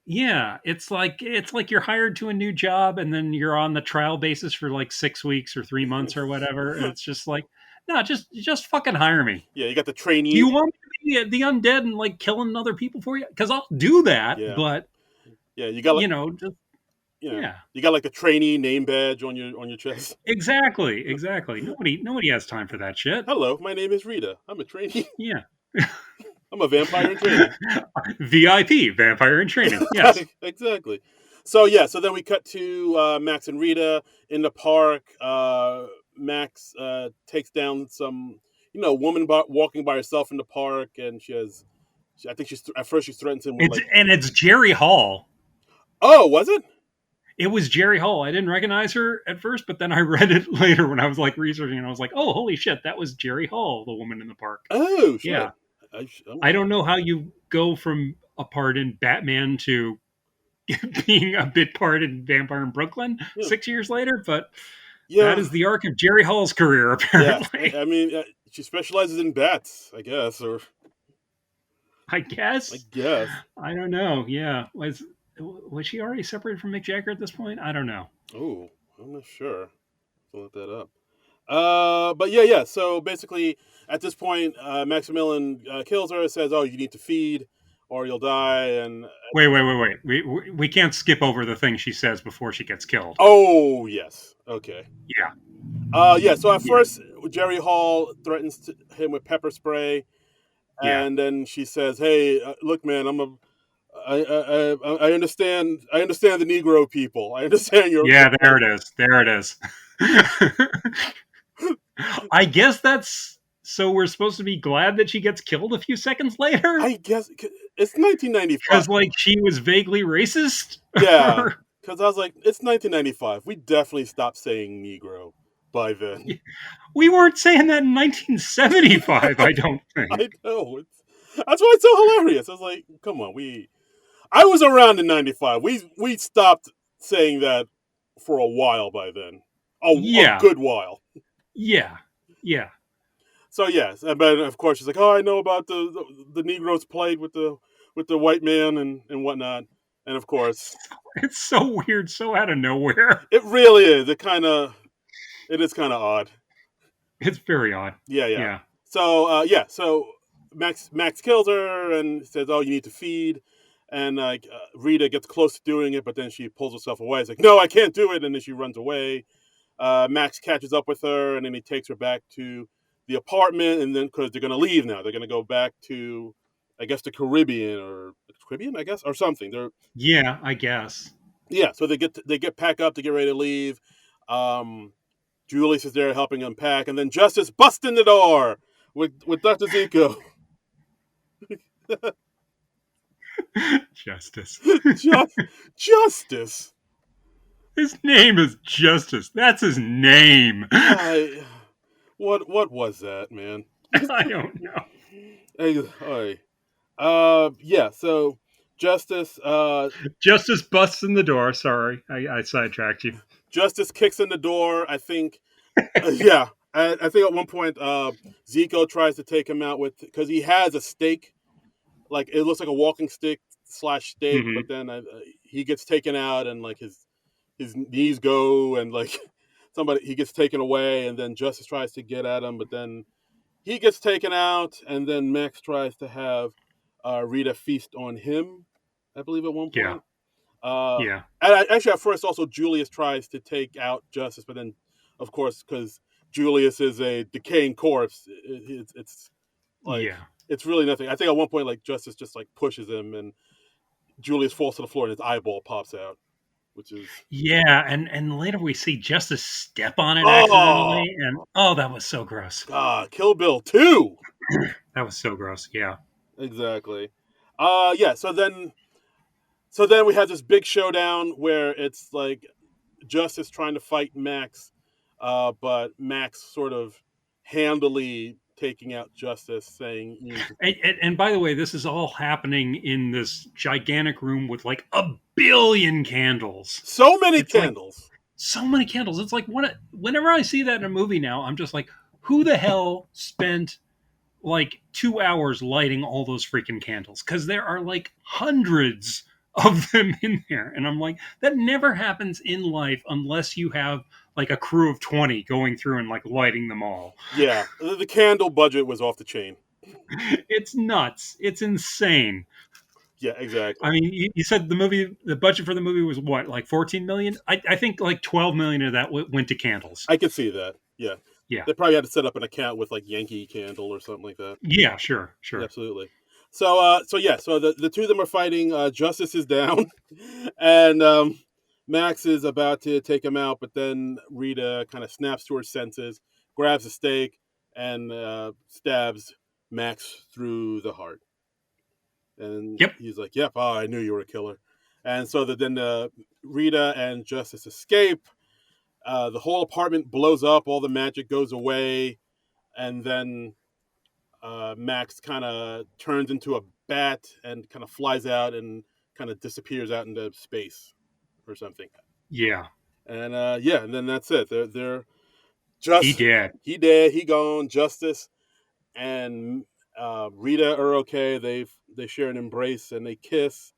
Speaker 2: Yeah, it's like you're hired to a new job and then you're on the trial basis for like 6 weeks or 3 months or whatever. It's just like, no, just fucking hire me.
Speaker 1: Yeah, you got the trainee.
Speaker 2: Do you want me to be the undead and like killing other people for you? Because I'll do that.
Speaker 1: Yeah.
Speaker 2: But
Speaker 1: yeah, you got like, you got like the trainee name badge on your chest.
Speaker 2: Exactly. Nobody has time for that shit.
Speaker 1: Hello, my name is Rita. I'm a trainee.
Speaker 2: Yeah.
Speaker 1: I'm a vampire in training.
Speaker 2: VIP, vampire in training. Yes.
Speaker 1: Exactly. So yeah, so then we cut to Max and Rita in the park. Max takes down some, woman walking by herself in the park, and I think at first she threatens him with like,
Speaker 2: It's Jerry Hall.
Speaker 1: oh, was it?
Speaker 2: It was Jerry Hall. I didn't recognize her at first, but then I read it later when I was like researching, and I was like, "Oh, holy shit, that was Jerry Hall, the woman in the park."
Speaker 1: Oh
Speaker 2: Yeah,
Speaker 1: shit.
Speaker 2: I don't know how you go from a part in Batman to being a bit part in Vampire in Brooklyn
Speaker 1: Yeah.
Speaker 2: 6 years later, but that
Speaker 1: Yeah.
Speaker 2: is the arc of Jerry Hall's career,
Speaker 1: Yeah.
Speaker 2: apparently.
Speaker 1: I mean, she specializes in bats, I guess, or
Speaker 2: I
Speaker 1: I
Speaker 2: guess.
Speaker 1: guess.
Speaker 2: I don't know. Yeah, was she already separated from Mick Jagger at this point? I don't know.
Speaker 1: Oh, I'm not sure. I'll look that up. But yeah. So basically, at this point, Maximilian kills her. Says, "Oh, you need to feed, or you'll die." And
Speaker 2: Wait. We can't skip over the thing she says before she gets killed.
Speaker 1: oh yes, okay.
Speaker 2: Yeah.
Speaker 1: Yeah. So at
Speaker 2: Yeah.
Speaker 1: first, Jerry Hall threatens him with pepper spray,
Speaker 2: Yeah.
Speaker 1: and then she says, "Hey, look, man, I understand. I understand the Negro people. I understand your."
Speaker 2: Yeah, there it is. There it is. I guess that's so we're supposed to be glad that she gets killed a few seconds later
Speaker 1: I guess it's 1995.
Speaker 2: because like she was vaguely racist.
Speaker 1: Yeah, because I was like, it's 1995. We definitely stopped saying Negro by then.
Speaker 2: We weren't saying that in 1975. I don't
Speaker 1: I
Speaker 2: think.
Speaker 1: know. That's why it's so hilarious. I was like, come on, I was around in '95. We stopped saying that for a while by then. A
Speaker 2: Yeah.
Speaker 1: good while.
Speaker 2: Yeah. Yeah.
Speaker 1: So yes, but of course she's like, oh, I know about the Negroes played with the white man and whatnot, and of course
Speaker 2: It's so weird, so out of nowhere.
Speaker 1: it really is. It is kind of odd.
Speaker 2: It's very odd.
Speaker 1: Yeah.
Speaker 2: Yeah.
Speaker 1: So so Max kills her and says, "Oh, you need to feed." And like Rita gets close to doing it, but then she pulls herself away. It's like, "No, I can't do it," and then she runs away. Max catches up with her, and then he takes her back to the apartment. And then because they're gonna leave now, they're gonna go back to, I guess, the Caribbean, I guess, or something.
Speaker 2: Yeah, I guess.
Speaker 1: Yeah. So they get packed up to get ready to leave. Julius is there helping unpack, and then Justice busts in the door with Dr. Zico.
Speaker 2: Justice.
Speaker 1: Justice.
Speaker 2: His name is Justice. That's his name.
Speaker 1: What was that, man?
Speaker 2: I don't know.
Speaker 1: Yeah. So Justice
Speaker 2: Justice busts in the door. Sorry, I sidetracked you.
Speaker 1: Justice kicks in the door. I think. Yeah. I think at one point Zico tries to take him out because he has a stake. Like it looks like a walking stick / stake,
Speaker 2: Mm-hmm.
Speaker 1: but then he gets taken out and like his knees go and like he gets taken away, and then Justice tries to get at him, but then he gets taken out, and then Max tries to have Rita feast on him, I believe at one
Speaker 2: Yeah.
Speaker 1: point.
Speaker 2: Yeah.
Speaker 1: And actually, at first, also Julius tries to take out Justice, but then, of course, because Julius is a decaying corpse, it's like
Speaker 2: Yeah.
Speaker 1: it's really nothing. I think at one point, like Justice just like pushes him, and Julius falls to the floor, and his eyeball pops out, which is
Speaker 2: Yeah. And later we see Justice step on it
Speaker 1: oh
Speaker 2: accidentally, and oh, that was so gross.
Speaker 1: god, Kill Bill 2.
Speaker 2: That was so gross. Yeah.
Speaker 1: Exactly. Yeah. So then we had this big showdown where it's like Justice trying to fight Max, but Max sort of handily taking out Justice, saying,
Speaker 2: And by the way, this is all happening in this gigantic room with like a billion candles.
Speaker 1: so many
Speaker 2: It's like
Speaker 1: candles.
Speaker 2: so many candles. It's like whenever I see that in a movie now, I'm just like, who the hell spent like 2 hours lighting all those freaking candles? Because there are like hundreds of them in there. And I'm like, that never happens in life unless you have like a crew of 20 going through and like lighting them all.
Speaker 1: Yeah, the candle budget was off the chain.
Speaker 2: It's nuts. It's insane.
Speaker 1: Yeah, exactly.
Speaker 2: I mean, you said the budget for the movie was what, like 14 million? I think like 12 million of that went to candles.
Speaker 1: I could see that. Yeah.
Speaker 2: Yeah.
Speaker 1: They probably had to set up an account with like Yankee Candle or something like that.
Speaker 2: Yeah, sure.
Speaker 1: Yeah, absolutely. So the two of them are fighting. Justice is down, and Max is about to take him out, but then Rita kind of snaps to her senses, grabs a stake, and stabs Max through the heart. And
Speaker 2: Yep.
Speaker 1: he's like, "Yep, I knew you were a killer." And so then Rita and Justice escape. The whole apartment blows up. All the magic goes away, and then Max kind of turns into a bat and kind of flies out and kind of disappears out into space or something.
Speaker 2: Yeah.
Speaker 1: And yeah, and then that's it. They're
Speaker 2: He
Speaker 1: just
Speaker 2: did.
Speaker 1: he dead, he gone. Justice and Rita are okay. They share an embrace and they kiss.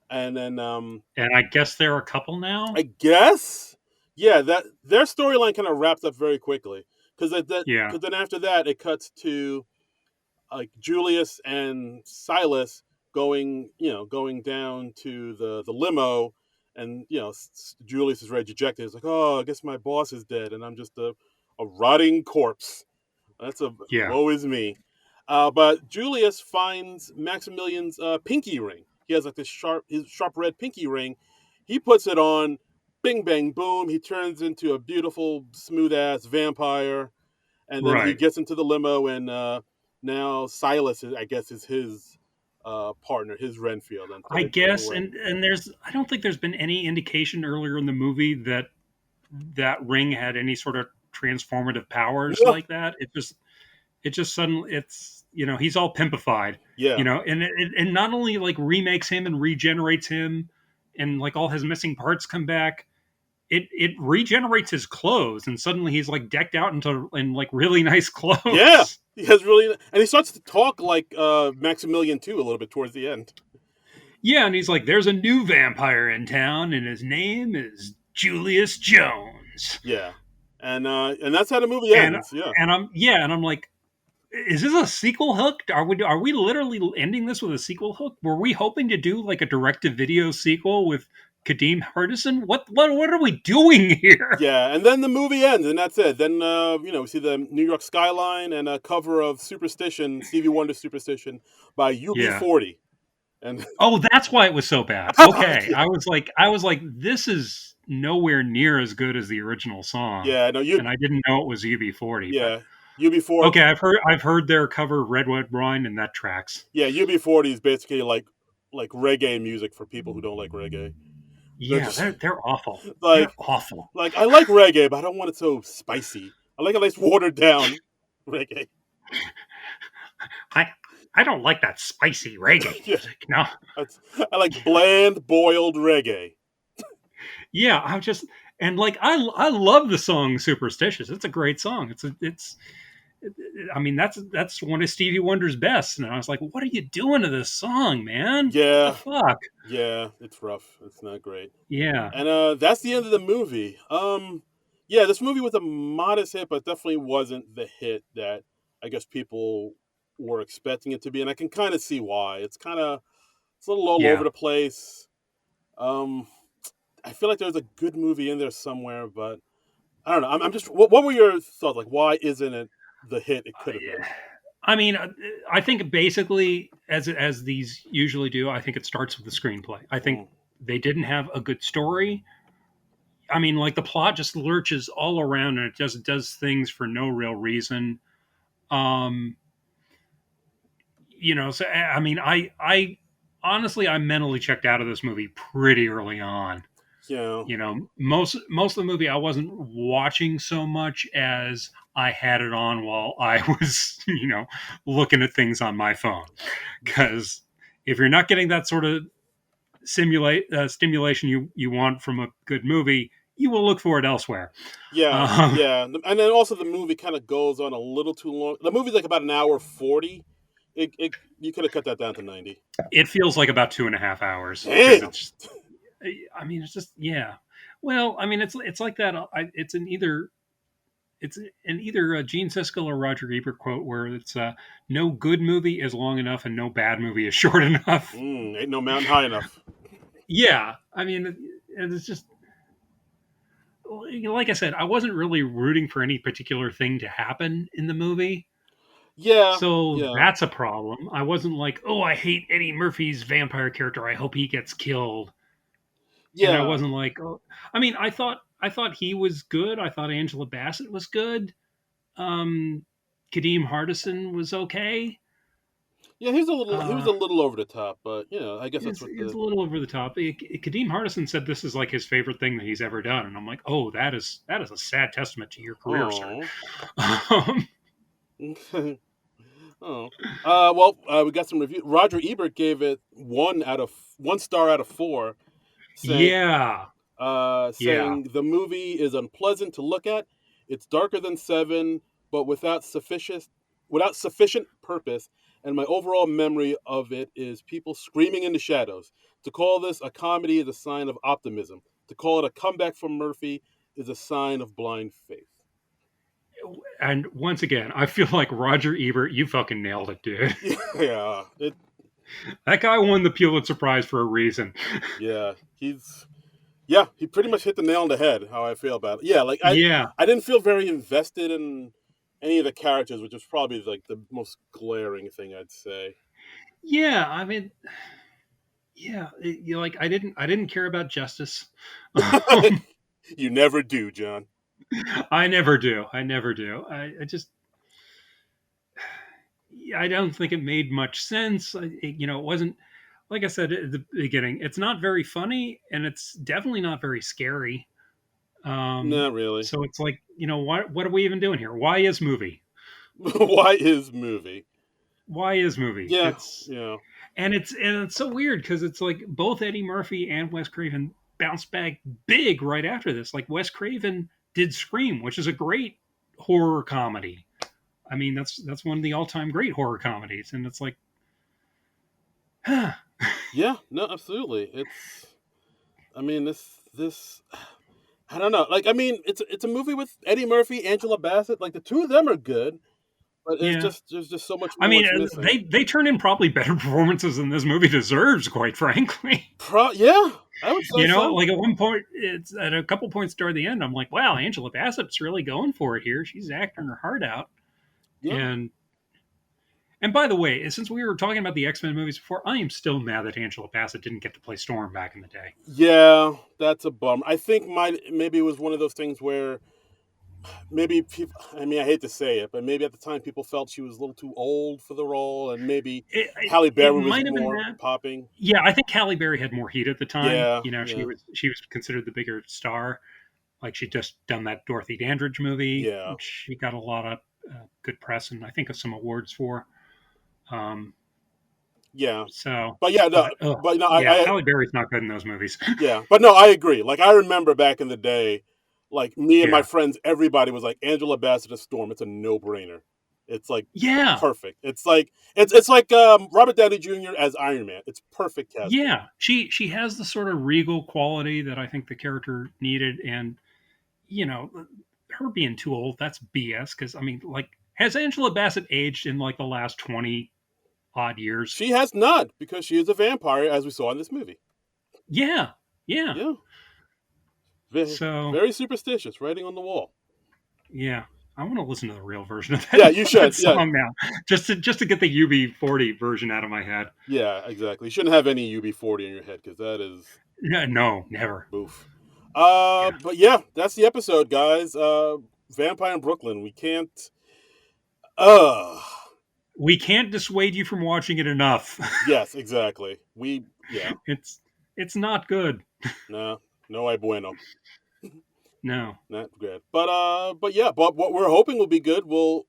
Speaker 1: And then
Speaker 2: And I guess they're a couple now.
Speaker 1: I guess yeah, that their storyline kind of wrapped up very quickly
Speaker 2: Yeah.
Speaker 1: because then after that it cuts to like Julius and Silas going down to the limo, and Julius is very dejected. He's like, "Oh, I guess my boss is dead, and I'm just a rotting corpse. That's a
Speaker 2: Yeah.
Speaker 1: woe is me." But Julius finds Maximilian's pinky ring. He has like his sharp red pinky ring. He puts it on. Bing bang boom. He turns into a beautiful, smooth ass vampire, and then he
Speaker 2: Right.
Speaker 1: gets into the limo, and now Silas I guess is his partner, his Renfield, and so
Speaker 2: I
Speaker 1: they drive
Speaker 2: guess,
Speaker 1: away.
Speaker 2: and there's I don't think there's been any indication earlier in the movie that that ring had any sort of transformative powers
Speaker 1: No,
Speaker 2: like that. It just suddenly he's all pimpified,
Speaker 1: yeah,
Speaker 2: and not only like remakes him and regenerates him, and like all his missing parts come back. It regenerates his clothes, and suddenly he's like decked out in like really nice
Speaker 1: yeah.
Speaker 2: clothes.
Speaker 1: He has really, and he starts to talk like Maximilian too a little bit towards the end.
Speaker 2: Yeah, and he's like, "There's a new vampire in town, and his name is Julius Jones."
Speaker 1: Yeah, and that's how the movie
Speaker 2: And
Speaker 1: ends. Yeah,
Speaker 2: and I'm like, is this a sequel hook? Are we literally ending this with a sequel hook? Were we hoping to do like a direct to video sequel with Kadeem Hardison? What are we doing here?
Speaker 1: yeah, and then the movie ends, and that's it. Then we see the New York skyline and a cover of Superstition, Stevie Wonder's Superstition by
Speaker 2: Yeah.
Speaker 1: UB40, and
Speaker 2: Oh, that's why it was so bad. Okay. I was like, this is nowhere near as good as the original song.
Speaker 1: yeah, no, you,
Speaker 2: And I didn't know it was UB40, but
Speaker 1: yeah, UB40,
Speaker 2: okay, I've heard their cover Red Red Wine and that tracks.
Speaker 1: yeah, UB40 is basically like reggae music for people who don't like reggae. They're
Speaker 2: Yeah,
Speaker 1: just
Speaker 2: they're awful. They're
Speaker 1: like
Speaker 2: awful.
Speaker 1: I like reggae, but I don't want it so spicy. I like a nice watered down reggae.
Speaker 2: I I don't like that spicy reggae
Speaker 1: Yeah,
Speaker 2: music. No.
Speaker 1: I like bland boiled reggae.
Speaker 2: Yeah, I just and like I love the song Superstitious. It's a great song. I mean that's one of Stevie Wonder's best. And I was like, what are you doing to this song, man? What the
Speaker 1: Yeah,
Speaker 2: fuck?
Speaker 1: yeah, it's rough. It's not great.
Speaker 2: Yeah.
Speaker 1: And that's the end of the movie. Yeah, this movie was a modest hit, but definitely wasn't the hit that I guess people were expecting it to be, and I can kind of see why. It's a little all over
Speaker 2: Yeah.
Speaker 1: the place. Um, I feel like there's a good movie in there somewhere, but I don't know. I'm just. What were your thoughts? Like, why isn't it the hit it could have been?
Speaker 2: I mean, I think basically, as these usually do, I think it starts with the screenplay. I think
Speaker 1: Mm,
Speaker 2: they didn't have a good story. I mean, like the plot just lurches all around, and it just does things for no real reason. Um, so I mean, I honestly, I mentally checked out of this movie pretty early on.
Speaker 1: yeah,
Speaker 2: Most of the movie I wasn't watching so much as I had it on while I was looking at things on my phone, because if you're not getting that sort of stimulation you want from a good movie, you will look for it elsewhere.
Speaker 1: yeah,
Speaker 2: um,
Speaker 1: yeah. And then also the movie kind of goes on a little too long. The movie's like about an hour 40. It you could have cut that down to 90.
Speaker 2: it feels like about 2.5 hours because
Speaker 1: Damn.
Speaker 2: I mean it's just yeah. Well, I mean it's like that. It's in either a Gene Siskel or Roger Ebert quote where it's no good movie is long enough and no bad movie is short enough.
Speaker 1: Ain't no mountain high enough.
Speaker 2: Yeah, I mean, it's just like I said, I wasn't really rooting for any particular thing to happen in the movie.
Speaker 1: Yeah,
Speaker 2: So
Speaker 1: yeah,
Speaker 2: that's a problem. I wasn't like, oh, I hate Eddie Murphy's vampire character. I hope he gets killed. And I
Speaker 1: yeah,
Speaker 2: wasn't like, oh, I mean, I thought he was good. I thought Angela Bassett was good. Um, Kadeem Hardison was okay.
Speaker 1: yeah. He was
Speaker 2: Uh,
Speaker 1: a little over the top, but I guess that's what
Speaker 2: it's
Speaker 1: the
Speaker 2: a little over the top. Kadeem Hardison said this is like his favorite thing that he's ever done, and I'm like, oh, that is a sad testament to your career, sir.
Speaker 1: oh.
Speaker 2: Um,
Speaker 1: Oh, well, we got some review. Roger Ebert gave it 1 star out of 4, saying
Speaker 2: yeah, yeah.
Speaker 1: saying the movie is unpleasant to look at. It's darker than Seven, but without sufficient purpose. And my overall memory of it is people screaming in the shadows. To call this a comedy is a sign of optimism. To call it a comeback from Murphy is a sign of blind faith.
Speaker 2: And once again, I feel like Roger Ebert, you fucking nailed it, dude.
Speaker 1: Yeah,
Speaker 2: That guy won the Pulitzer Prize for a reason.
Speaker 1: yeah, he pretty much hit the nail on the head. How I feel about it. Yeah, like
Speaker 2: Yeah,
Speaker 1: I didn't feel very invested in any of the characters, which is probably like the most glaring thing I'd say.
Speaker 2: yeah. I mean, yeah. Like I didn't care about Justice. Um,
Speaker 1: You never do, John.
Speaker 2: I never do. I never do. I just I don't think it made much sense. It wasn't like I said at the beginning. It's not very funny, and it's definitely not very scary.
Speaker 1: Not really.
Speaker 2: So it's like, what are we even doing here? Why is movie?
Speaker 1: Why is movie?
Speaker 2: Why is movie?
Speaker 1: Yeah,
Speaker 2: It's
Speaker 1: yeah.
Speaker 2: and it's so weird because it's like both Eddie Murphy and Wes Craven bounced back big right after this. Like Wes Craven did Scream, which is a great horror comedy. I mean, that's one of the all-time great horror comedies, and it's like, huh.
Speaker 1: Yeah, no, absolutely. I mean, this. I don't know. Like, I mean, it's a movie with Eddie Murphy, Angela Bassett. Like, the two of them are good, but
Speaker 2: Yeah.
Speaker 1: there's just so much
Speaker 2: I
Speaker 1: more
Speaker 2: mean,
Speaker 1: it's missing.
Speaker 2: they turn in probably better performances than this movie deserves, quite frankly.
Speaker 1: Yeah, I would say so.
Speaker 2: Like at one point, it's at a couple points toward the end. I'm like, wow, Angela Bassett's really going for it here. She's acting her heart out.
Speaker 1: Yeah,
Speaker 2: And by the way, since we were talking about the X-Men movies before, I am still mad that Angela Bassett didn't get to play Storm back in the day.
Speaker 1: yeah, that's a bummer. I think maybe it was one of those things where maybe people. I mean, I hate to say it, but maybe at the time people felt she was a little too old for the role, and maybe Halle
Speaker 2: It
Speaker 1: Berry was
Speaker 2: might have been
Speaker 1: more
Speaker 2: that.
Speaker 1: popping.
Speaker 2: Yeah, I think Halle Berry had more heat at the time.
Speaker 1: Yeah,
Speaker 2: She
Speaker 1: yeah,
Speaker 2: was considered the bigger star. Like she'd just done that Dorothy Dandridge movie,
Speaker 1: yeah,
Speaker 2: which she got a lot of good press and I think of some awards for. Um,
Speaker 1: yeah.
Speaker 2: so,
Speaker 1: But yeah, no, but no,
Speaker 2: yeah, Halle Berry's not good in those movies.
Speaker 1: yeah, but no, I agree. Like I remember back in the day, like me and my
Speaker 2: Yeah,
Speaker 1: friends, everybody was like Angela Bassett as Storm. It's a no brainer. It's like
Speaker 2: yeah,
Speaker 1: perfect. It's like Robert Downey Jr. as Iron Man. It's perfect casting.
Speaker 2: yeah. She has the sort of regal quality that I think the character needed, and you know, her being too old, that's BS. Because I mean, like, has Angela Bassett aged in like the last 20 odd years?
Speaker 1: She has not because she is a vampire, as we saw in this movie.
Speaker 2: Yeah, yeah.
Speaker 1: Yeah, very,
Speaker 2: So
Speaker 1: very superstitious, writing on the wall.
Speaker 2: yeah, I want to listen to the real version of
Speaker 1: Yeah, you
Speaker 2: that
Speaker 1: should. Yeah,
Speaker 2: song now, just to get the UB40 version out of my head.
Speaker 1: yeah, exactly. You shouldn't have any UB40 in your head because that is
Speaker 2: Yeah, no, never.
Speaker 1: boof.
Speaker 2: Yeah,
Speaker 1: But yeah, that's the episode, guys. Vampire in Brooklyn. We can't. Uh
Speaker 2: we can't dissuade you from watching it enough.
Speaker 1: yes, exactly. Yeah,
Speaker 2: it's it's not good.
Speaker 1: no, no hay bueno.
Speaker 2: No.
Speaker 1: Not good. But yeah, but what we're hoping will be good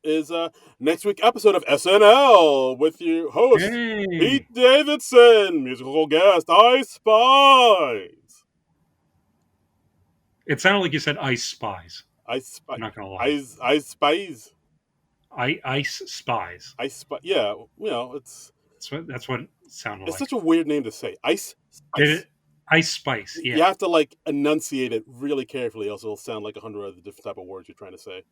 Speaker 1: is next week episode of SNL with your host
Speaker 2: Hey,
Speaker 1: Pete Davidson, musical guest I Spies.
Speaker 2: it sounded like you said Ice Spies.
Speaker 1: I spy
Speaker 2: I'm not gonna lie.
Speaker 1: I Spies.
Speaker 2: Ice Spies.
Speaker 1: I spy yeah,
Speaker 2: That's what it sounded
Speaker 1: it's
Speaker 2: like.
Speaker 1: such a weird name to say. Ice
Speaker 2: Did
Speaker 1: Spice.
Speaker 2: it? Ice Spice.
Speaker 1: You
Speaker 2: Yeah,
Speaker 1: have to like enunciate it really carefully, else it'll sound like 100 other different type of words you're trying to say.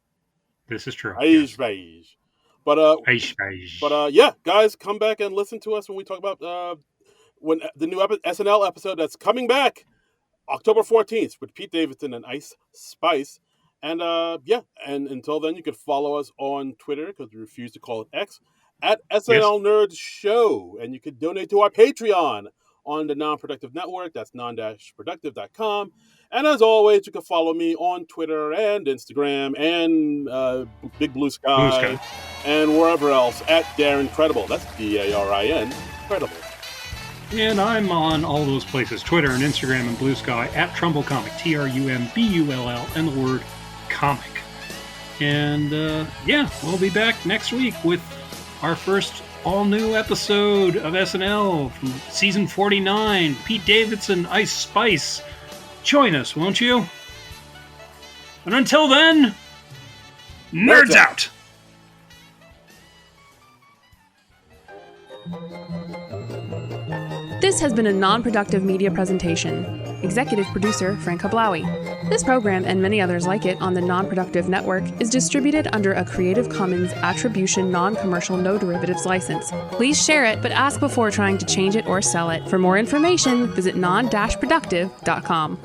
Speaker 2: this is true.
Speaker 1: Ice
Speaker 2: Yes.
Speaker 1: Spies. But uh
Speaker 2: Ice Spice.
Speaker 1: yeah, guys, come back and listen to us when we talk about when the new SNL episode that's coming back October 14th with Pete Davidson and Ice Spice. And and until then, you can follow us on Twitter, because we refuse to call it X, at SNL Nerds Show. And you can donate to our Patreon on the Non-Productive Network. That's Non-Productive.com. And as always, you can follow me on Twitter and Instagram and Big Blue Sky, and wherever else at Darren Credible. That's DARIN Credible.
Speaker 2: And I'm on all those places, Twitter and Instagram and Blue Sky, at Trumbull Comic, TRUMBULL, and the word comic. And we'll be back next week with our first all-new episode of SNL from season 49. Pete Davidson, Ice Spice. Join us, won't you? And until then, nerds out!
Speaker 3: This has been a non-productive media presentation. Executive producer, Frank Hablawi. This program and many others like it on the Non-Productive Network is distributed under a Creative Commons Attribution Non-Commercial No Derivatives license. Please share it, but ask before trying to change it or sell it. For more information, visit non-productive.com.